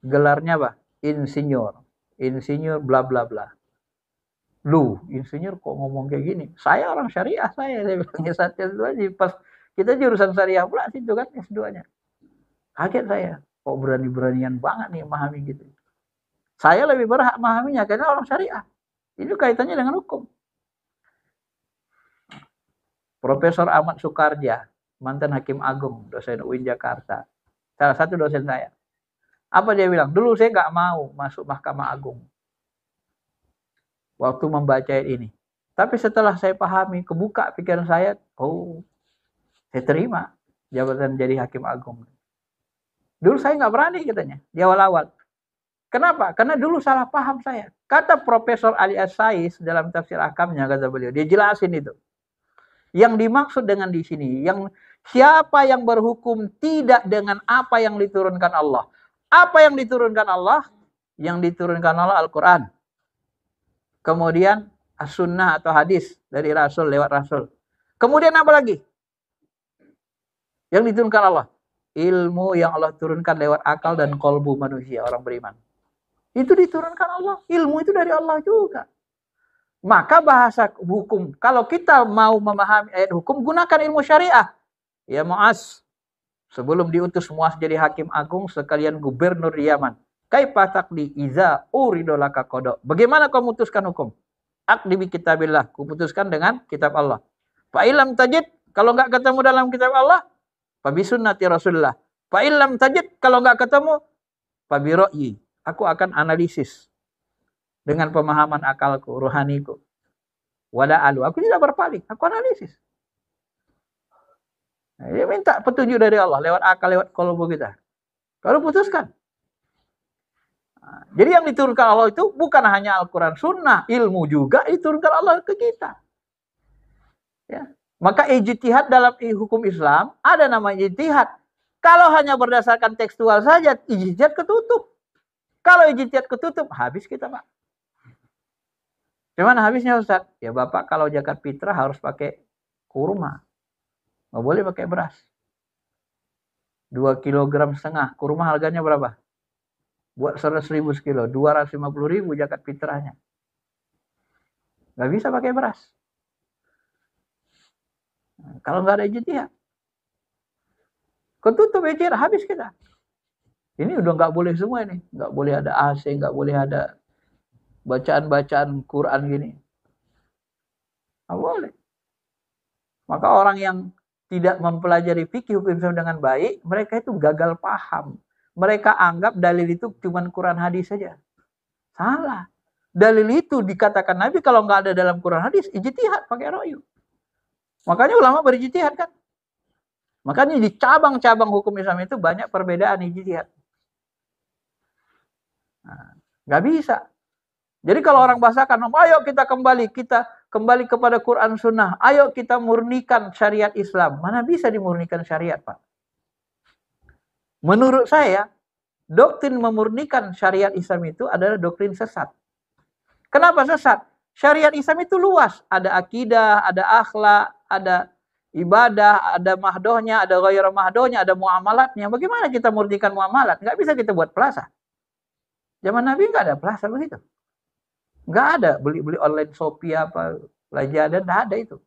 gelarnya, Pak, insinyur. Insinyur bla bla bla. Lu, insinyur kok ngomong kayak gini? Saya orang syariah, saya bilangnya saja itu aja. Pas kita jurusan syariah pula situ kan S2-nya. Kaget saya. Kok berani-beranian banget nih memahami gitu. Saya lebih berhak memahaminya karena orang syariah. Itu kaitannya dengan hukum. Profesor Ahmad Soekardja, mantan Hakim Agung, dosen UIN Jakarta. Salah satu dosen saya. Apa dia bilang? Dulu saya nggak mau masuk Mahkamah Agung. Waktu membaca ini. Tapi setelah saya pahami, kebuka pikiran saya, saya terima jabatan jadi Hakim Agung. Dulu saya nggak berani katanya, di awal-awal. Kenapa? Karena dulu salah paham saya. Kata Profesor Ali As-Sais dalam tafsir akamnya, kata beliau, dia jelasin itu. Yang dimaksud dengan di sini, yang siapa yang berhukum tidak dengan apa yang diturunkan Allah. Apa yang diturunkan Allah? Yang diturunkan Allah Al-Quran. Kemudian As-Sunnah atau hadis dari Rasul, lewat Rasul. Kemudian apa lagi? Yang diturunkan Allah. Ilmu yang Allah turunkan lewat akal dan kolbu manusia, orang beriman. Itu diturunkan Allah. Ilmu itu dari Allah juga. Maka bahasa hukum, kalau kita mau memahami ayat hukum, gunakan ilmu syariah. Ya Mu'az, sebelum diutus Mu'az jadi Hakim Agung, sekalian gubernur di Yaman. Kaifa taqdi iza uridolaka kodok. Bagaimana kau memutuskan hukum? Aqdi bi kitabillah. Kuputuskan dengan kitab Allah. Fa'ilam tajid, kalau nggak ketemu dalam kitab Allah, fabi sunnati Rasulullah. Fa'ilam tajid, kalau nggak ketemu, fabi ro'yi. Aku akan analisis dengan pemahaman akalku, rohaniku. Wada'alu. Aku tidak berpaling, aku analisis. Nah, dia minta petunjuk dari Allah lewat akal, lewat kolbu kita. Kalau putuskan. Nah, jadi yang diturunkan Allah itu bukan hanya Al-Quran Sunnah, ilmu juga diturunkan Allah ke kita. Ya. Maka ijtihad dalam hukum Islam ada namanya ijtihad. Kalau hanya berdasarkan tekstual saja, ijtihad ketutup. Kalau ijtihad ketutup, habis kita, Pak. Cuman habisnya Ustaz? Ya Bapak kalau zakat fitrah harus pakai kurma. Nggak boleh pakai beras. 2,5 kg. Kurma harganya berapa? Buat 100.000 sekilo. 250.000 zakat fitrahnya. Nggak bisa pakai beras. Nah, kalau nggak ada ijtihad. Ketutup ijtihad, habis kita. Ini udah nggak boleh semua ini. Nggak boleh ada AC, nggak boleh ada bacaan-bacaan Quran gini. Nggak boleh. Maka orang yang tidak mempelajari fikih hukum Islam dengan baik, mereka itu gagal paham. Mereka anggap dalil itu cuma Quran hadis saja. Salah. Dalil itu dikatakan Nabi kalau nggak ada dalam Quran hadis, ijtihad pakai ra'yu. Makanya ulama berijtihad kan. Makanya di cabang-cabang hukum Islam itu banyak perbedaan ijtihad. Nah, nggak bisa. Jadi kalau orang bahasakan, ayo kita kembali kepada Quran Sunnah. Ayo kita murnikan syariat Islam. Mana bisa dimurnikan syariat, Pak? Menurut saya, doktrin memurnikan syariat Islam itu adalah doktrin sesat. Kenapa sesat? Syariat Islam itu luas. Ada akidah, ada akhlak, ada ibadah, ada mahdohnya, ada ghairu mahdohnya, ada muamalatnya. Bagaimana kita murnikan muamalat? Nggak bisa kita buat plaza. Zaman Nabi nggak ada plaza begitu. Nggak ada beli online Shopee apa Lazada, nggak ada itu.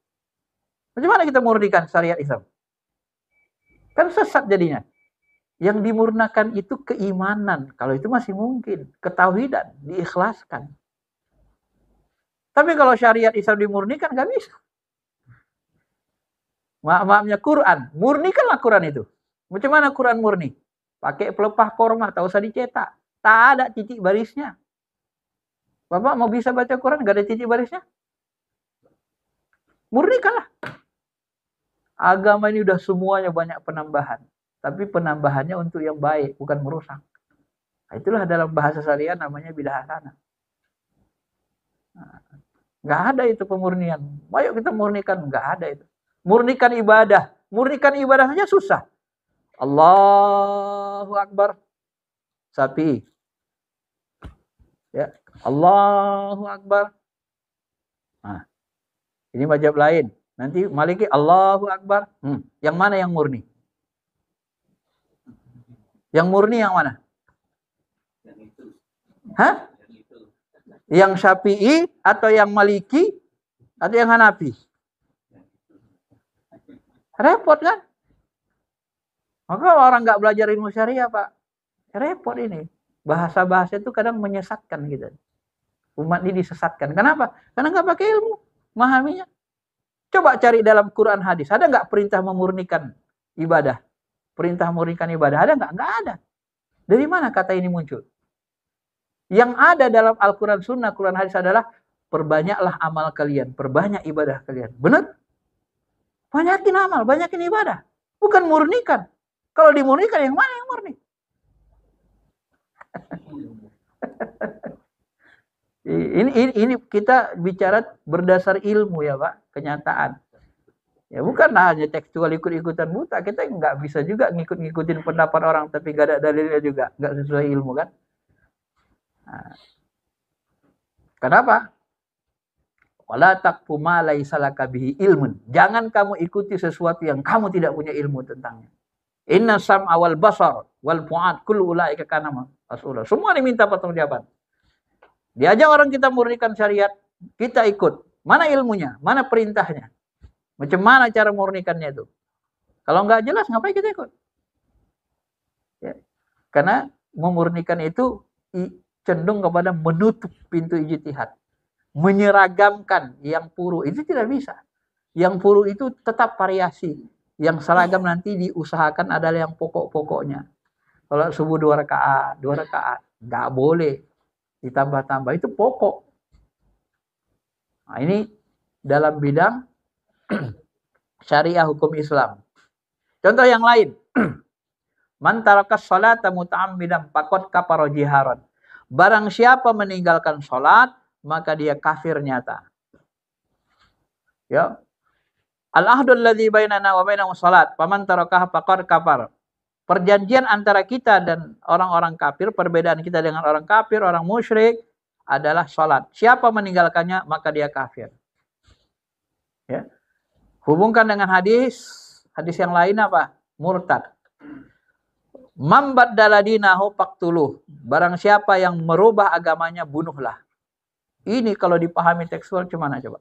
Bagaimana kita murnikan syariat Islam? Kan sesat jadinya. Yang dimurnakan itu keimanan. Kalau itu masih mungkin. Ketauhidan, diikhlaskan. Tapi kalau syariat Islam dimurnikan, nggak bisa. Maafnya Quran. Murnikanlah Quran itu. Macam mana Quran murni? Pakai pelepah korma, tak usah dicetak. Tak ada titik barisnya. Bapak mau bisa baca Quran, nggak ada titik barisnya? Murnikanlah. Agama ini udah semuanya banyak penambahan. Tapi penambahannya untuk yang baik, bukan merusak. Nah, itulah dalam bahasa syariat namanya bidah hasanah. Nggak ada itu pemurnian. Ayo kita murnikan, nggak ada itu. Murnikan ibadah. Murnikan ibadah saja susah. Allahu Akbar. Sapi. Ya, Allahu Akbar. Nah, ini mazhab lain. Nanti Maliki Allahu Akbar. Yang mana yang murni? Yang murni yang mana? Hah? Yang Syafi'i atau yang Maliki atau yang Hanafi? Repot kan? Maka orang nggak belajar ilmu syariah, Pak. Repot ini. Bahasa-bahasa itu kadang menyesatkan gitu. Umat ini disesatkan. Kenapa? Karena nggak pakai ilmu. Memahaminya. Coba cari dalam Quran hadis. Ada nggak perintah memurnikan ibadah? Perintah memurnikan ibadah. Ada nggak? Nggak ada. Dari mana kata ini muncul? Yang ada dalam Al-Quran Sunnah, Quran hadis adalah perbanyaklah amal kalian. Perbanyak ibadah kalian. Benar? Banyakin amal, banyakin ibadah. Bukan murnikan. Kalau dimurnikan, yang mana yang murni? ini kita bicara berdasar ilmu ya Pak, kenyataan. Ya bukan hanya tekstual ikut-ikutan buta. Kita nggak bisa juga ngikut-ngikutin pendapat orang tapi nggak ada dalilnya juga, nggak sesuai ilmu kan? Nah. Kenapa? Wala taqfu ma laisa laka bihi ilmun. Jangan kamu ikuti sesuatu yang kamu tidak punya ilmu tentangnya. Inna sam'a wal basar wal fu'ad kullu ulaika kana mas'ula. Semua diminta pertanggungjawaban. Diajak orang kita murnikan syariat, kita ikut. Mana ilmunya? Mana perintahnya? Macam mana cara murnikannya itu? Kalau nggak jelas, ngapain kita ikut? Ya. Karena memurnikan itu cenderung kepada menutup pintu ijtihad. Menyeragamkan yang puru. Itu tidak bisa. Yang puru itu tetap variasi. Yang seragam nanti diusahakan adalah yang pokok-pokoknya. Kalau subuh 2 rakaat, 2 rakaat. Nggak boleh. Ditambah-tambah. Itu pokok. Nah, ini dalam bidang syariah hukum Islam. Contoh yang lain. Man tarakas salata muta'ammidan faqad kafara jiharan. Barang siapa meninggalkan salat, maka dia kafir nyata. Ya. Al-ahdul ladzi bainana wa bainahum salat, faman tarakaha faqad kafar. Perjanjian antara kita dan orang-orang kafir, perbedaan kita dengan orang kafir, orang musyrik adalah salat. Siapa meninggalkannya, maka dia kafir. Ya. Hubungkan dengan hadis yang lain apa? Murtad. Man baddala dinahu faqtuluh. Barang siapa yang merubah agamanya, bunuhlah. Ini kalau dipahami tekstual gimana coba?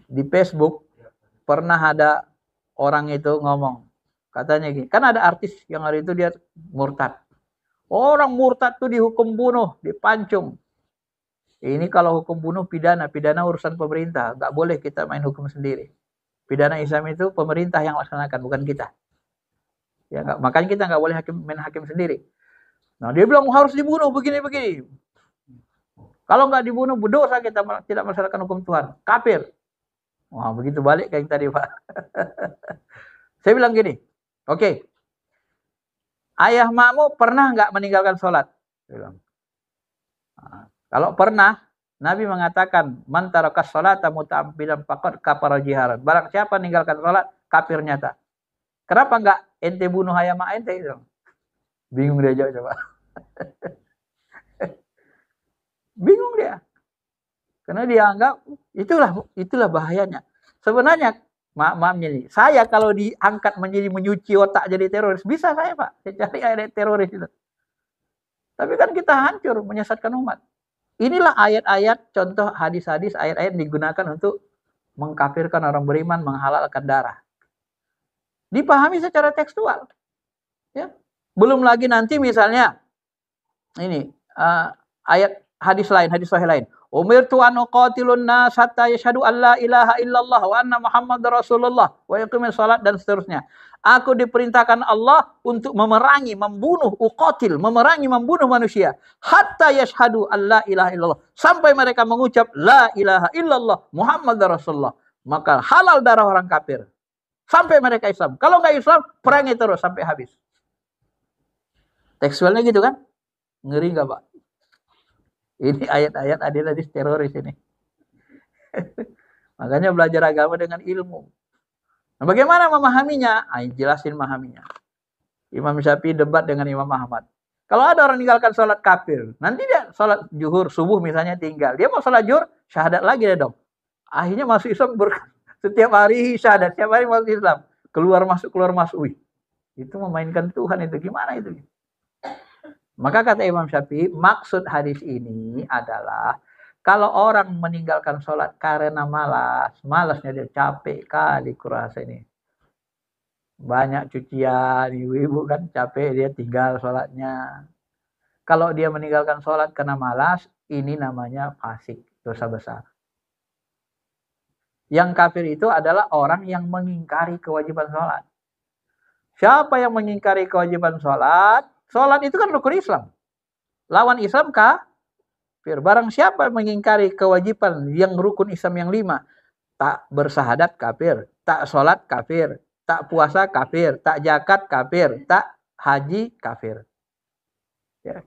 Di Facebook pernah ada orang itu ngomong, katanya gini, kan ada artis yang hari itu dia murtad. Orang murtad tuh dihukum bunuh, dipancung. Ini kalau hukum bunuh pidana urusan pemerintah, nggak boleh kita main hukum sendiri. Pidana Islam itu pemerintah yang laksanakan, bukan kita. Ya, makanya kita nggak boleh main hakim sendiri. Nah, dia bilang harus dibunuh begini-begini. Kalau nggak dibunuh, berdosa kita tidak melaksanakan hukum Tuhan. Kafir. Wah, begitu balik kayak yang tadi, Pak. Saya bilang gini, oke. Ayah makmu pernah nggak meninggalkan sholat? Saya bilang. Nah, kalau pernah, Nabi mengatakan, man tarakas sholata muta'ammidan faqad kafara jiharan. Barang siapa meninggalkan sholat, kafir nyata. Kenapa nggak ente bunuh ayah mak ente? Bingung dia jawab, coba. Bingung dia. Karena dia anggap itulah bahayanya. Sebenarnya maafnya nih, saya kalau diangkat menjadi menyuci otak jadi teroris, bisa saya, Pak. Saya cari ayat teroris itu. Tapi kan kita hancur menyesatkan umat. Inilah ayat-ayat, contoh hadis-hadis, ayat-ayat digunakan untuk mengkafirkan orang beriman, menghalalkan darah. Dipahami secara tekstual. Ya. Belum lagi nanti misalnya ini ayat hadis lain, hadis sahih lain. Umirtu an uqatilun nas hatta yashhadu an la ilaha illallah wa anna Muhammadar Rasulullah wa yuqimus shalat dan seterusnya. Aku diperintahkan Allah untuk memerangi, membunuh, memerangi, membunuh manusia. Hatta yashhadu an la ilaha illallah. Sampai mereka mengucap la ilaha illallah Muhammadar Rasulullah. Maka halal darah orang kafir. Sampai mereka Islam. Kalau nggak Islam, perangi terus sampai habis. Tekstualnya gitu kan? Ngeri nggak, Pak? Ini ayat-ayat hadis teroris ini. Makanya belajar agama dengan ilmu. Nah, bagaimana memahaminya? Jelasin memahaminya. Imam Syafi'i debat dengan Imam Ahmad. Kalau ada orang meninggalkan sholat kafir, nanti dia sholat zuhur, subuh misalnya tinggal. Dia mau sholat zuhur, syahadat lagi deh dong. Akhirnya masuk Islam setiap hari syahadat, setiap hari masuk Islam. Keluar masuk. Wih, itu memainkan Tuhan itu. Gimana itu? Maka kata Imam Syafi'i, maksud hadis ini adalah kalau orang meninggalkan sholat karena malasnya dia capek kali kurasa ini. Banyak cucian, ibu-ibu kan capek dia tinggal sholatnya. Kalau dia meninggalkan sholat karena malas, ini namanya fasik, dosa besar. Yang kafir itu adalah orang yang mengingkari kewajiban sholat. Siapa yang mengingkari kewajiban sholat? Sholat itu kan rukun Islam. Lawan Islam kafir. Barang siapa mengingkari kewajiban yang rukun Islam yang 5. Tak bersahadat kafir. Tak sholat kafir. Tak puasa kafir. Tak zakat kafir. Tak haji kafir. Ya.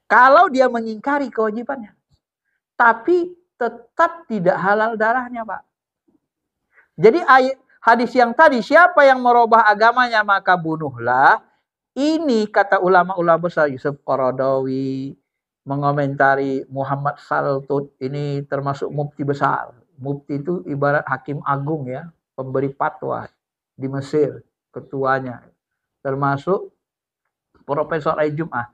Kalau dia mengingkari kewajibannya. Tapi tetap tidak halal darahnya, Pak. Jadi hadis yang tadi, siapa yang merubah agamanya maka bunuhlah. Ini kata ulama-ulama besar, Yusuf Qaradawi, mengomentari Muhammad Saltut, ini termasuk mufti besar. Mufti itu ibarat hakim agung ya, pemberi fatwa di Mesir, ketuanya. Termasuk Profesor Al-Jum'ah.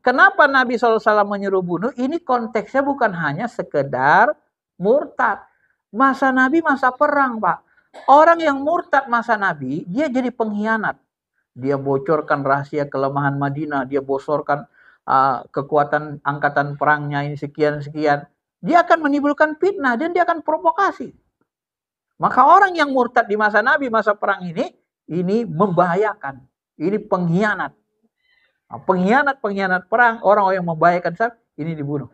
Kenapa Nabi SAW menyuruh bunuh? Ini konteksnya bukan hanya sekedar murtad. Masa Nabi masa perang, Pak. Orang yang murtad masa Nabi, dia jadi pengkhianat. Dia bocorkan rahasia kelemahan Madinah. Dia bocorkan kekuatan angkatan perangnya ini sekian-sekian. Dia akan menimbulkan fitnah dan dia akan provokasi. Maka orang yang murtad di masa Nabi, masa perang ini membahayakan. Ini pengkhianat. Pengkhianat perang, orang yang membahayakan Islam, ini dibunuh.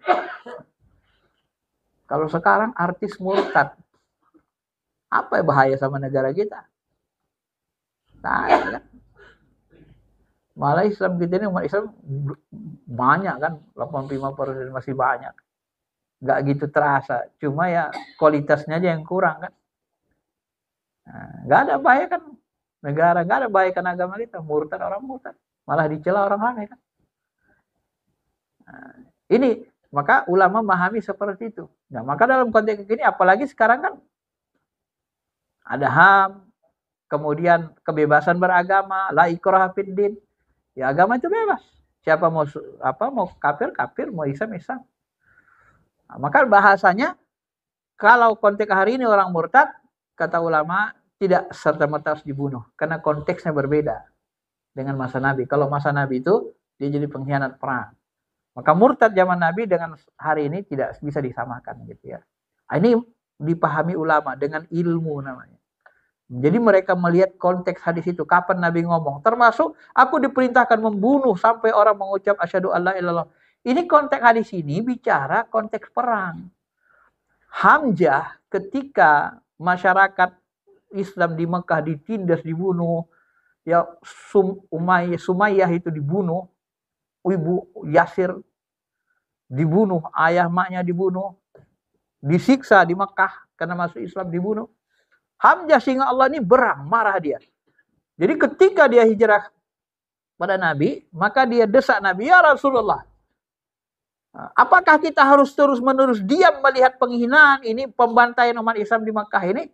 Kalau sekarang artis murtad, apa bahaya sama negara kita? Nah, ya. Malah Islam kita ini umat Islam banyak kan, 85% masih banyak. Nggak gitu terasa, cuma ya kualitasnya aja yang kurang kan. Nah, nggak ada bahaya kan negara, nggak ada bahaya kan agama kita, murtad orang murtad. Malah dicela orang ramai kan. Nah, ini maka ulama memahami seperti itu. Nah, maka dalam konteks ini apalagi sekarang kan ada HAM, kemudian kebebasan beragama, la ikraha fid din. Ya agama itu bebas. Siapa mau kafir, mau Islam. Nah, maka bahasanya kalau konteks hari ini orang murtad, kata ulama tidak serta-merta harus dibunuh karena konteksnya berbeda dengan masa Nabi. Kalau masa Nabi itu dia jadi pengkhianat perang. Maka murtad zaman Nabi dengan hari ini tidak bisa disamakan gitu ya. Ini dipahami ulama dengan ilmu namanya. Jadi mereka melihat konteks hadis itu, kapan Nabi ngomong. Termasuk aku diperintahkan membunuh sampai orang mengucap asyhadu alla ilallah. Ini konteks hadis ini bicara konteks perang. Hamzah ketika masyarakat Islam di Mekah ditindas, dibunuh, ya Sumayyah itu dibunuh, ibu Yasir dibunuh, ayah maknya dibunuh, disiksa di Mekah karena masuk Islam, dibunuh. Hamzah singa Allah ini berang, marah dia. Jadi ketika dia hijrah pada Nabi, maka dia desak Nabi, ya Rasulullah, apakah kita harus terus-menerus diam melihat penghinaan ini, pembantaian umat Islam di Makkah ini?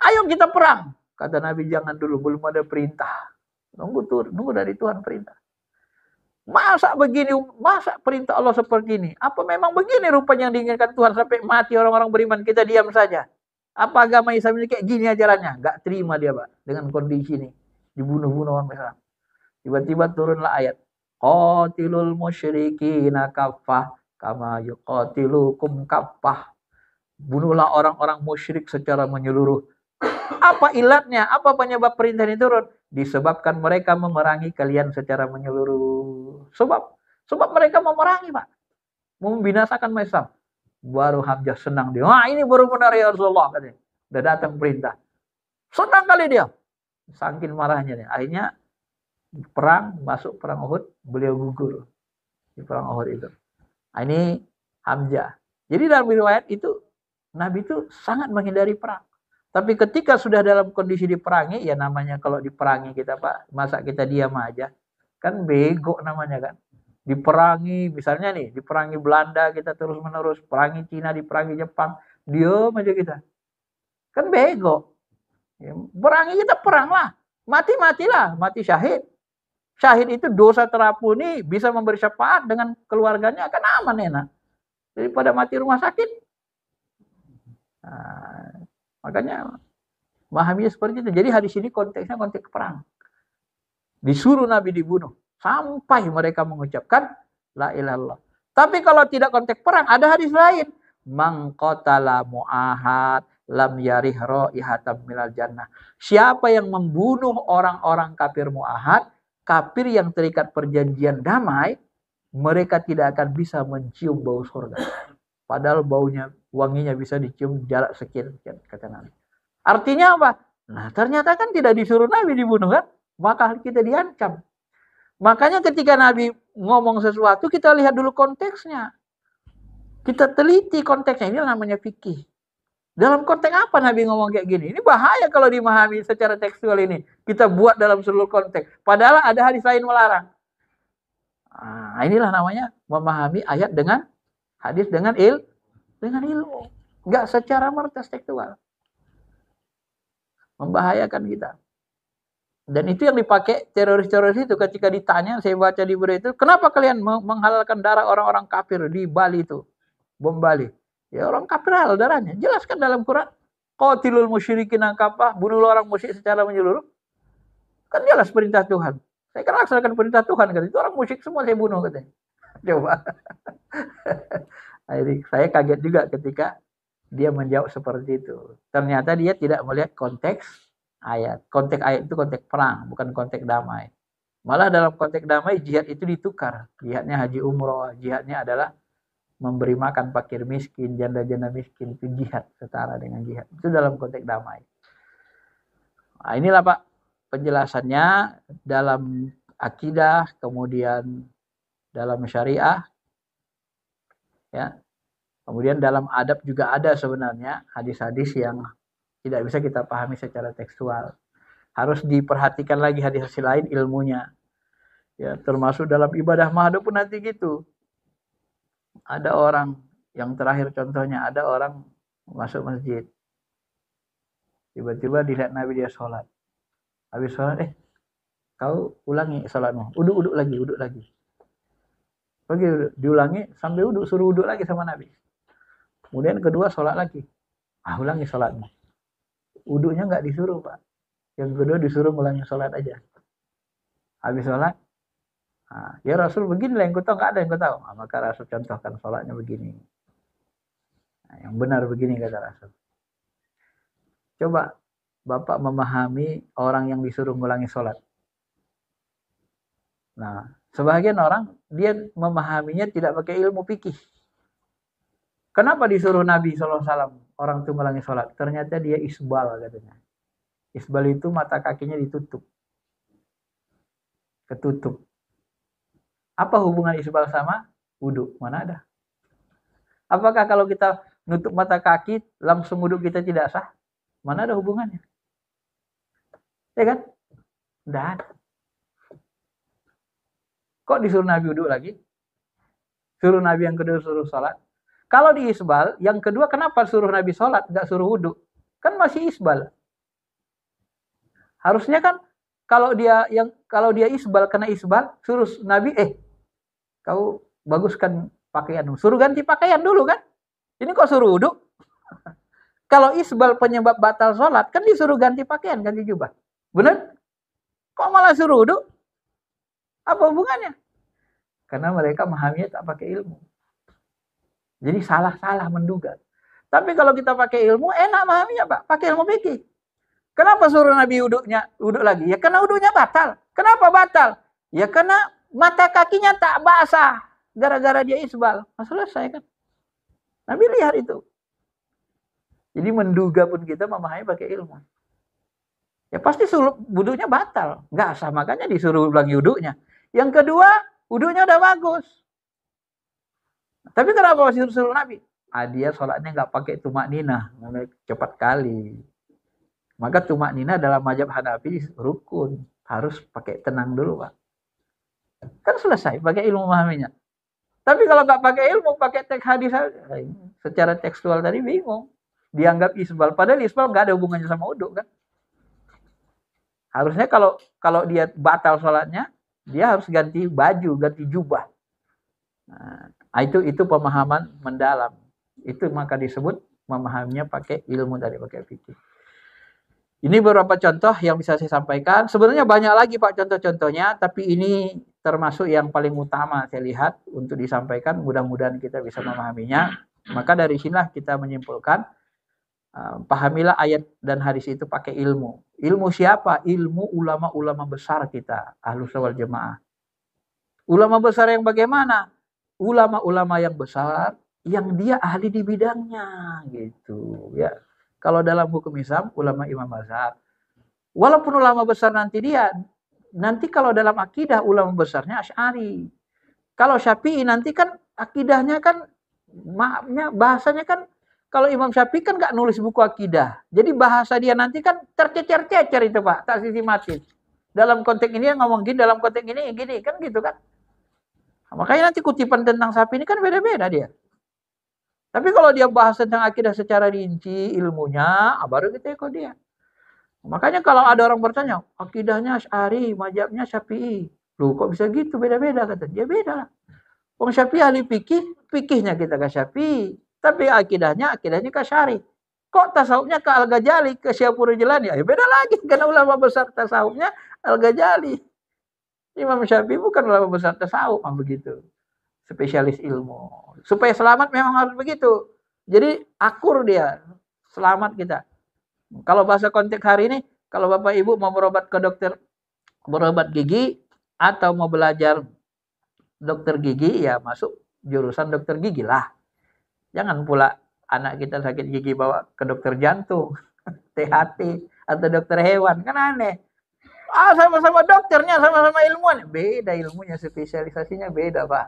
Ayo kita perang. Kata Nabi, jangan dulu, belum ada perintah. Nunggu dari Tuhan perintah. Masa begini, masa perintah Allah seperti ini? Apa memang begini rupanya yang diinginkan Tuhan sampai mati orang-orang beriman, kita diam saja? Apa agama Islam ini kayak gini ajarannya? Gak terima dia, Pak, dengan kondisi ini. Dibunuh-bunuh orang Islam. Tiba-tiba turunlah ayat. Qatilul musyrikina kaffah kama yuqatilukum kaffah. Bunuhlah orang-orang musyrik secara menyeluruh. Apa ilatnya? Apa penyebab perintah ini turun? Disebabkan mereka memerangi kalian secara menyeluruh. Sebab mereka memerangi, Pak. Membinasakan Islam. Baru Hamzah senang dia. Wah, ini baru benar ya Rasulullah, katanya. Udah datang perintah. Senang kali dia. Saking marahnya nih. Akhirnya perang, masuk perang Uhud, beliau gugur di perang Uhud itu. Ini Hamzah. Jadi dalam riwayat itu Nabi itu sangat menghindari perang. Tapi ketika sudah dalam kondisi diperangi, ya namanya kalau diperangi kita, Pak, masa kita diam aja? Kan bego namanya kan. Diperangi, misalnya nih, diperangi Belanda kita terus-menerus, perangi Cina, diperangi Jepang, diam aja kita. Kan bego. Ya, perangi kita peranglah. Mati-matilah, mati syahid. Syahid itu dosa terampuni, bisa memberi syafaat dengan keluarganya, akan aman enak. Daripada mati rumah sakit. Nah, makanya memahaminya seperti itu. Jadi hadis ini konteksnya konteks perang. Disuruh Nabi dibunuh sampai mereka mengucapkan la ilaha illallah. Tapi kalau tidak konteks perang, ada hadis lain. Man qatala mu'ahad lam yarih raihatam minal jannah. Siapa yang membunuh orang-orang kafir mu'ahad, kafir yang terikat perjanjian damai, mereka tidak akan bisa mencium bau surga. Padahal baunya, wanginya bisa dicium jarak sekian, kata Nabi. Artinya apa? Nah, ternyata kan tidak disuruh Nabi dibunuh kan? Maka kita diancam. Makanya ketika Nabi ngomong sesuatu, kita lihat dulu konteksnya. Kita teliti konteksnya. Ini namanya fikih. Dalam konteks apa Nabi ngomong kayak gini? Ini bahaya kalau dimahami secara tekstual ini. Kita buat dalam seluruh konteks. Padahal ada hadis lain melarang. Nah, inilah namanya memahami ayat dengan hadis dengan ilmu. Enggak secara mertas tekstual. Membahayakan kita. Dan itu yang dipakai teroris-teroris itu ketika ditanya, saya baca di berita itu, kenapa kalian menghalalkan darah orang-orang kafir di Bali itu? Bom Bali. Ya orang kafir halal darahnya. Jelaskan dalam Quran. Qatilul musyrikin kafah, bunuhlah orang musyrik secara menyeluruh. Kan jelas perintah Tuhan. Saya kan laksanakan perintah Tuhan, kan itu orang musyrik semua saya bunuh, katanya. Coba. Saya kaget juga ketika dia menjawab seperti itu. Ternyata dia tidak melihat konteks ayat. Konteks ayat itu konteks perang, bukan konteks damai. Malah dalam konteks damai, jihad itu ditukar. Jihadnya haji umroh, jihadnya adalah memberi makan fakir miskin, janda-janda miskin. Itu jihad, setara dengan jihad. Itu dalam konteks damai. Nah, inilah Pak penjelasannya dalam akidah, kemudian dalam syariah. Ya. Kemudian dalam adab juga ada sebenarnya hadis-hadis yang tidak bisa kita pahami secara tekstual. Harus diperhatikan lagi hadis-hadis lain ilmunya. Ya, termasuk dalam ibadah mahdoh pun nanti gitu. Ada orang, yang terakhir contohnya, ada orang masuk masjid. Tiba-tiba dilihat Nabi dia sholat. Habis sholat, kau ulangi sholatmu. Uduk lagi. Oke, diulangi, sampai uduk, suruh uduk lagi sama Nabi. Kemudian kedua sholat lagi. Ulangi sholatmu. Uduknya nggak disuruh, Pak. Yang kedua disuruh ulangi sholat aja. Habis sholat, Nah, ya Rasul beginilah yang kau tahu, nggak ada yang kau tahu. Nah, maka Rasul contohkan sholatnya begini. Nah, yang benar begini kata Rasul. Coba Bapak memahami orang yang disuruh ngulangi sholat. Nah, sebagian orang dia memahaminya tidak pakai ilmu fikih. Kenapa disuruh Nabi SAW orang itu ngulangi sholat? Ternyata dia isbal katanya. Isbal itu mata kakinya ditutup. Ketutup. Apa hubungan isbal sama wudhu? Mana ada? Apakah kalau kita nutup mata kaki langsung wudhu kita tidak sah? Mana ada hubungannya? Ya kan? Tidak ada. Kok disuruh Nabi wudhu lagi? Suruh Nabi yang kedua suruh sholat. Kalau di isbal, yang kedua kenapa suruh Nabi sholat, nggak suruh wudhu? Kan masih isbal. Harusnya kan kalau dia isbal kena isbal, suruh Nabi, kau baguskan pakaian, suruh ganti pakaian dulu kan? Ini kok suruh wudhu? Kalau isbal penyebab batal sholat, kan disuruh ganti pakaian, ganti jubah. Benar? Kok malah suruh wudhu? Apa hubungannya? Karena mereka memahaminya tak pakai ilmu. Jadi salah-salah menduga. Tapi kalau kita pakai ilmu, enak memahaminya, Pak. Pakai ilmu fikih. Kenapa suruh Nabi wudhu lagi? Ya karena wudhunya batal. Kenapa batal? Ya karena mata kakinya tak basah. Gara-gara dia isbal. Nah, selesai kan? Nabi lihat itu. Jadi menduga pun kita memahami pakai ilmu. Ya pasti wudhunya batal. Nggak sah, makanya disuruh lagi wudhunya. Yang kedua, wudhunya udah bagus. Tapi kenapa masih suruh Nabi? Dia sholatnya nggak pakai tumak ninah. Cepat kali. Maka tumak ninah dalam mazhab Hanafi rukun. Harus pakai tenang dulu, Pak. Kan selesai, pakai ilmu memahaminya. Tapi kalau nggak pakai ilmu, pakai teks hadis, secara tekstual tadi bingung. Dianggap isbal. Padahal isbal nggak ada hubungannya sama wudhu kan. Harusnya kalau dia batal sholatnya, dia harus ganti baju, ganti jubah. Nah, itu pemahaman mendalam. Itu maka disebut memahaminya pakai ilmu dari pakai fikih. Ini beberapa contoh yang bisa saya sampaikan. Sebenarnya banyak lagi Pak contoh-contohnya, tapi ini termasuk yang paling utama saya lihat untuk disampaikan. Mudah-mudahan kita bisa memahaminya. Maka dari sinilah kita menyimpulkan, pahamilah ayat dan hadis itu pakai ilmu. Ilmu siapa? Ilmu ulama-ulama besar kita, Ahlus Sunnah wal Jamaah. Ulama besar yang bagaimana? Ulama-ulama yang besar yang dia ahli di bidangnya gitu ya. Kalau dalam hukum Islam ulama imam mazhab. Walaupun ulama besar nanti kalau dalam akidah ulama besarnya Asy'ari. Kalau Syafi'i nanti kan akidahnya kan bahasanya kan kalau Imam Syafi'i kan nggak nulis buku akidah. Jadi bahasa dia nanti kan tercecer-cecer itu Pak, tak sistematis. Dalam konteks ini ngomong gini, dalam konteks ini gini kan gitu kan. Makanya nanti kutipan tentang Syafi'i ini kan beda-beda dia. Tapi kalau dia bahas tentang akidah secara rinci ilmunya, baru kita ikut dia. Makanya kalau ada orang bertanya, akidahnya Asy'ari, mazhabnya Syafi'i. Loh kok bisa gitu beda-beda kata dia, beda lah. Wong Syafi'i ahli fikihnya kita ke Syafi'i, tapi akidahnya ke Asy'ari. Kok tasawufnya ke Al-Ghazali, ke Syafi'i Jilani? Ya beda lagi karena ulama besar tasawufnya Al-Ghazali. Imam Syafi'i bukan ulama besar tasawuf, begitu. Spesialis ilmu. Supaya selamat memang harus begitu. Jadi akur dia, selamat kita. Kalau bahasa konteks hari ini, kalau Bapak Ibu mau berobat ke dokter, berobat gigi, atau mau belajar dokter gigi, ya masuk jurusan dokter gigi lah. Jangan pula anak kita sakit gigi bawa ke dokter jantung, THT, atau dokter hewan, kan aneh. Sama-sama dokternya, sama-sama ilmuwan. Beda ilmunya, spesialisasinya beda Pak.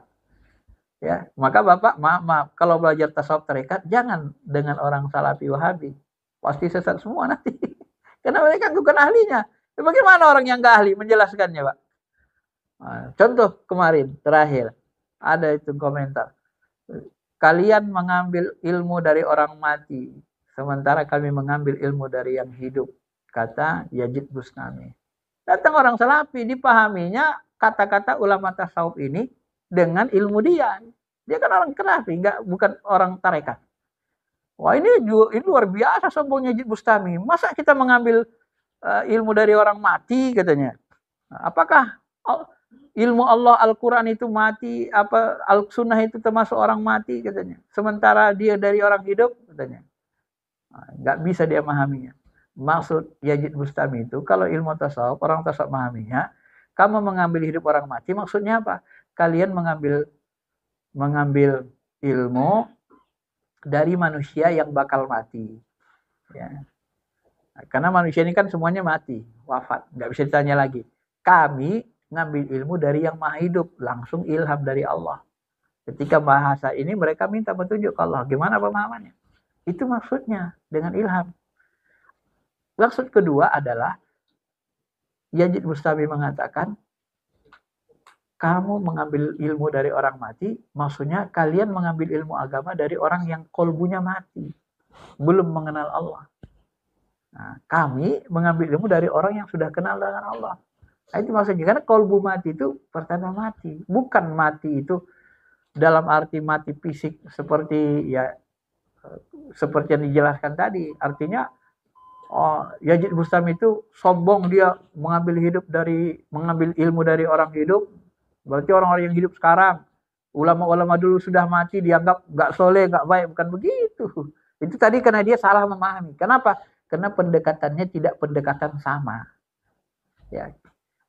Ya, maka Bapak maaf kalau belajar tasawuf tarekat jangan dengan orang Salafi Wahabi. Pasti sesat semua nanti. Karena mereka bukan ahlinya. Ya, bagaimana orang yang nggak ahli menjelaskannya, Pak? Nah, contoh kemarin terakhir ada itu komentar. Kalian mengambil ilmu dari orang mati, sementara kami mengambil ilmu dari yang hidup. Kata Yazid Bustami. Datang orang Salafi, dipahaminya kata-kata ulama tasawuf ini dengan ilmu dia. Dia kan orang Salafi, bukan orang tarekat. Wah ini luar biasa sombongnya Yazid Bustami. Masa kita mengambil ilmu dari orang mati katanya. Apakah ilmu Allah Al-Quran itu mati, apa Al-Sunnah itu termasuk orang mati katanya. Sementara dia dari orang hidup katanya. Nggak bisa dia memahaminya. Maksud Yazid Bustami itu kalau ilmu tasawuf, orang tasawuf memahaminya, kamu mengambil hidup orang mati maksudnya apa? Kalian mengambil ilmu dari manusia yang bakal mati. Ya. Karena manusia ini kan semuanya mati, wafat, nggak bisa ditanya lagi. Kami ngambil ilmu dari yang maha hidup, langsung ilham dari Allah. Ketika bahasa ini mereka minta petunjuk ke Allah, gimana pemahamannya? Itu maksudnya dengan ilham. Maksud kedua adalah Yazid Bustami mengatakan, kamu mengambil ilmu dari orang mati, maksudnya kalian mengambil ilmu agama dari orang yang kolbunya mati, belum mengenal Allah. Nah, kami mengambil ilmu dari orang yang sudah kenal dengan Allah. Nah, itu maksudnya, karena kolbu mati itu pertanda mati. Bukan mati itu dalam arti mati fisik seperti yang dijelaskan tadi. Artinya Yazid Bustami itu sombong, dia mengambil ilmu dari orang hidup. Berarti orang-orang yang hidup sekarang, ulama-ulama dulu sudah mati, dianggap nggak soleh, nggak baik. Bukan begitu. Itu tadi karena dia salah memahami. Kenapa? Karena pendekatannya tidak pendekatan sama. Ya.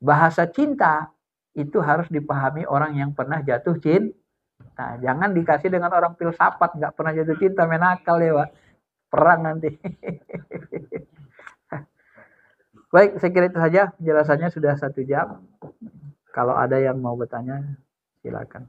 Bahasa cinta itu harus dipahami orang yang pernah jatuh cinta. Jangan dikasih dengan orang filsafat nggak pernah jatuh cinta, menakal ya Pak. Perang nanti. Baik, saya kira itu saja penjelasannya, sudah 1 jam. Kalau ada yang mau bertanya, silakan.